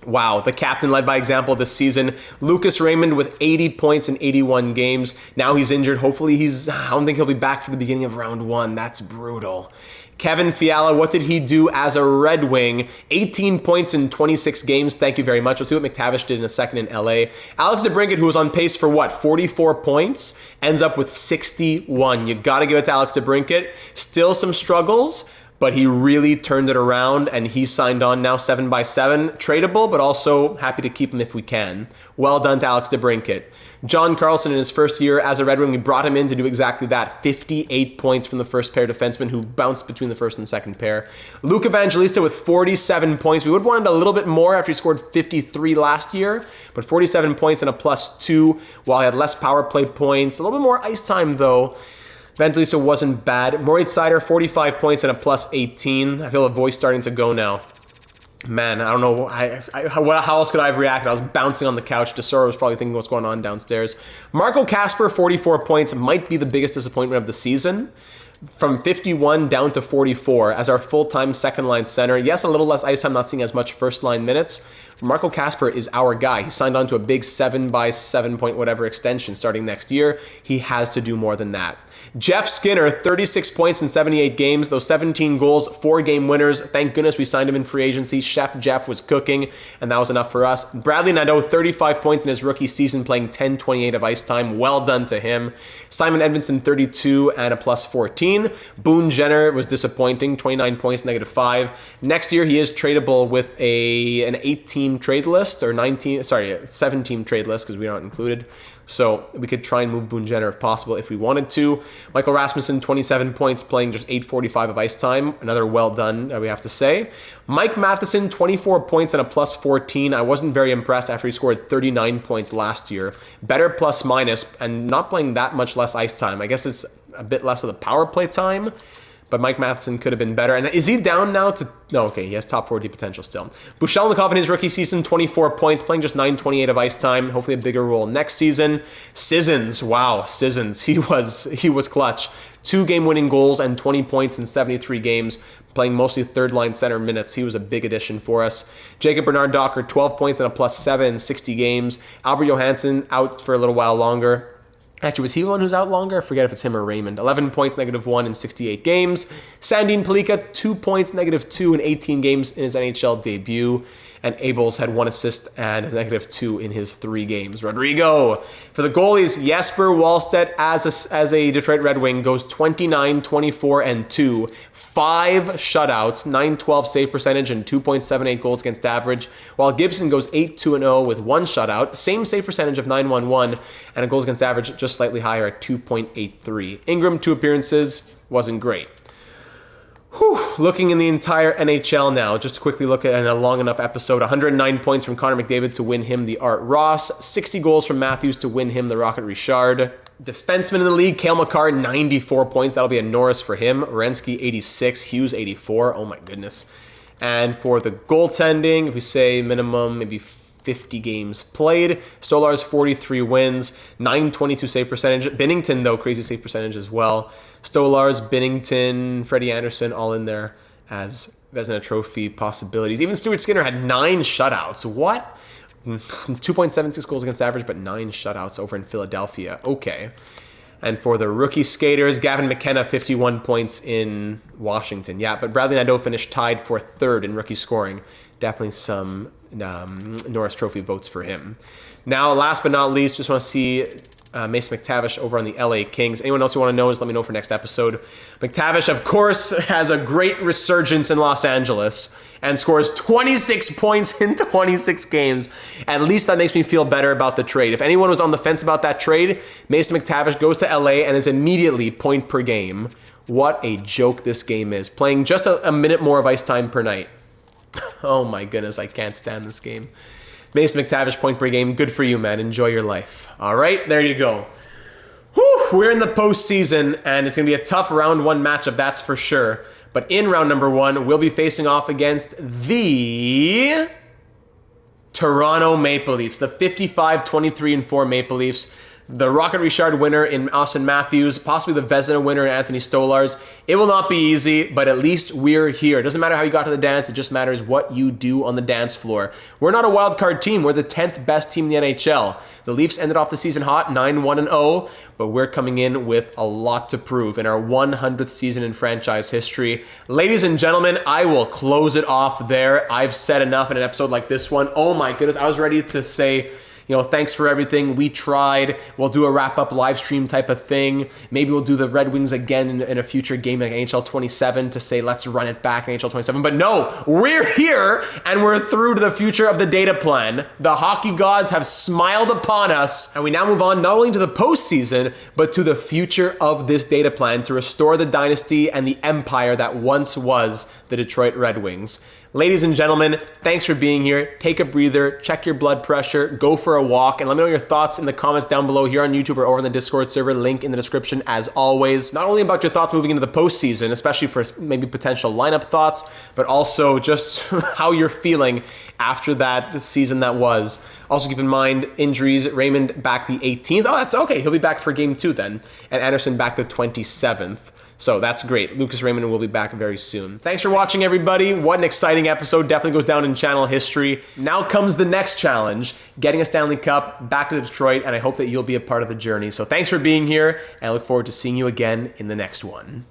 Wow, the captain led by example this season. Lucas Raymond with 80 points in 81 games. Now he's injured. Hopefully I don't think he'll be back for the beginning of round 1. That's brutal. Kevin Fiala, what did he do as a Red Wing? 18 points in 26 games. Thank you very much. Let's see what McTavish did in a second in LA. Alex DeBrincat, who was on pace for what, 44 points, ends up with 61. You got to give it to Alex DeBrincat. Still some struggles, but he really turned it around, and he signed on now 7x7. Tradable, but also happy to keep him if we can. Well done to Alex DeBrincat. John Carlson, in his first year as a Red Wing, we brought him in to do exactly that. 58 points from the first pair defensemen who bounced between the first and second pair. Luke Evangelista with 47 points. We would have wanted a little bit more after he scored 53 last year, but 47 points and a +2 while he had less power play points. A little bit more ice time, though. Evangelista wasn't bad. Moritz Seider, 45 points and a +18. I feel the voice starting to go now. Man, I don't know how else could I have reacted. I was bouncing on the couch. DeSora was probably thinking what's going on downstairs. Marco Kasper, 44 points, might be the biggest disappointment of the season. from 51 down to 44 as our full-time second-line center. Yes, a little less ice time, not seeing as much first-line minutes. Marco Kasper is our guy. He signed on to a big 7x7 point whatever extension starting next year. He has to do more than that. Jeff Skinner, 36 points in 78 games, those 17 goals, 4 game winners. Thank goodness we signed him in free agency. Chef Jeff was cooking, and that was enough for us. Bradley Nadeau, 35 points in his rookie season, playing 10:28 of ice time. Well done to him. Simon Edmondson, 32 and a plus 14. Boone Jenner was disappointing, 29 points, -5. Next year, he is tradable with an 8-team trade list, or 7-team trade list, because we aren't included. So we could try and move Boone Jenner if possible if we wanted to. Michael Rasmussen, 27 points, playing just 8:45 of ice time. Another well done, we have to say. Mike Matheson, 24 points and a plus 14. I wasn't very impressed after he scored 39 points last year. Better plus minus and not playing that much less ice time. I guess it's a bit less of the power play time. But Mike Matheson could have been better. And is he down now to... No, okay, he has top 40 potential still. Bushelnikov in his rookie season, 24 points, playing just 9:28 of ice time. Hopefully a bigger role next season. Sissons, wow, Sissons, he was clutch. 2 game-winning goals and 20 points in 73 games, playing mostly third-line center minutes. He was a big addition for us. Jacob Bernard Docker, 12 points and a plus 7 in 60 games. Albert Johansson out for a little while longer. Actually, was he the one who's out longer? I forget if it's him or Raymond. 11 points, -1 in 68 games. Sandin Pelika, 2 points, -2 in 18 games in his NHL debut. And Abels had 1 assist and is -2 in his 3 games. Rodrigo. For the goalies, Jesper Wallstedt as a Detroit Red Wing goes 29, 24, and 2. 5 shutouts, 912 save percentage, and 2.78 goals against average. While Gibson goes 8-2-0 with 1 shutout, same save percentage of 911, and a goals against average just slightly higher at 2.83. Ingram, 2 appearances, wasn't great. Whew. Looking in the entire NHL now, just to quickly look at a long enough episode. 109 points from Connor McDavid to win him the Art Ross. 60 goals from Matthews to win him the Rocket Richard. Defenseman in the league, Cale Makar, 94 points. That'll be a Norris for him. Werenski, 86. Hughes, 84. Oh my goodness. And for the goaltending, if we say minimum, maybe 50 games played. Stolarz, 43 wins, 922 save percentage. Binnington, though, crazy save percentage as well. Stolarz, Binnington, Freddie Anderson, all in there as Vezina Trophy possibilities. Even Stuart Skinner had 9 shutouts. What? 2.76 goals against average, but 9 shutouts over in Philadelphia. Okay. And for the rookie skaters, Gavin McKenna, 51 points in Washington. Yeah, but Bradley Nadeau finished tied for 3rd in rookie scoring. Definitely some Norris Trophy votes for him. Now, last but not least, just want to see Mason McTavish over on the LA Kings. Anyone else you want to know, just let me know for next episode. McTavish, of course, has a great resurgence in Los Angeles and scores 26 points in 26 games. At least that makes me feel better about the trade. If anyone was on the fence about that trade, Mason McTavish goes to LA and is immediately point per game. What a joke this game is. Playing just a minute more of ice time per night. Oh my goodness, I can't stand this game. Mason McTavish, point per game. Good for you, man. Enjoy your life. All right, there you go. Whew, we're in the postseason, and it's going to be a tough round 1 matchup, that's for sure. But in round number 1, we'll be facing off against the Toronto Maple Leafs, the 55-23-4 Maple Leafs. The Rocket Richard winner in Austin Matthews, possibly the Vezina winner in Anthony Stolarz. It will not be easy, but at least we're here. It doesn't matter how you got to the dance, it just matters what you do on the dance floor. We're not a wild card team, we're the 10th best team in the NHL. The Leafs ended off the season hot, 9-1-0, but we're coming in with a lot to prove in our 100th season in franchise history. Ladies and gentlemen, I will close it off there. I've said enough in an episode like this one. Oh my goodness, I was ready to say, thanks for everything. We tried. We'll do a wrap-up live stream type of thing. Maybe we'll do the Red Wings again in a future game like NHL 27 to say, let's run it back in NHL 27. But no, we're here and we're through to the future of the Dataplan. The hockey gods have smiled upon us, and we now move on not only to the postseason, but to the future of this Dataplan to restore the dynasty and the empire that once was the Detroit Red Wings. Ladies and gentlemen, thanks for being here. Take a breather, check your blood pressure, go for a walk, and let me know your thoughts in the comments down below here on YouTube or over in the Discord server, link in the description as always. Not only about your thoughts moving into the postseason, especially for maybe potential lineup thoughts, but also just how you're feeling after that season that was. Also keep in mind injuries, Raymond back the 18th. Oh, that's okay. He'll be back for game 2 then. And Anderson back the 27th. So that's great. Lucas Raymond will be back very soon. Thanks for watching, everybody. What an exciting episode. Definitely goes down in channel history. Now comes the next challenge, getting a Stanley Cup back to Detroit, and I hope that you'll be a part of the journey. So thanks for being here, and I look forward to seeing you again in the next one.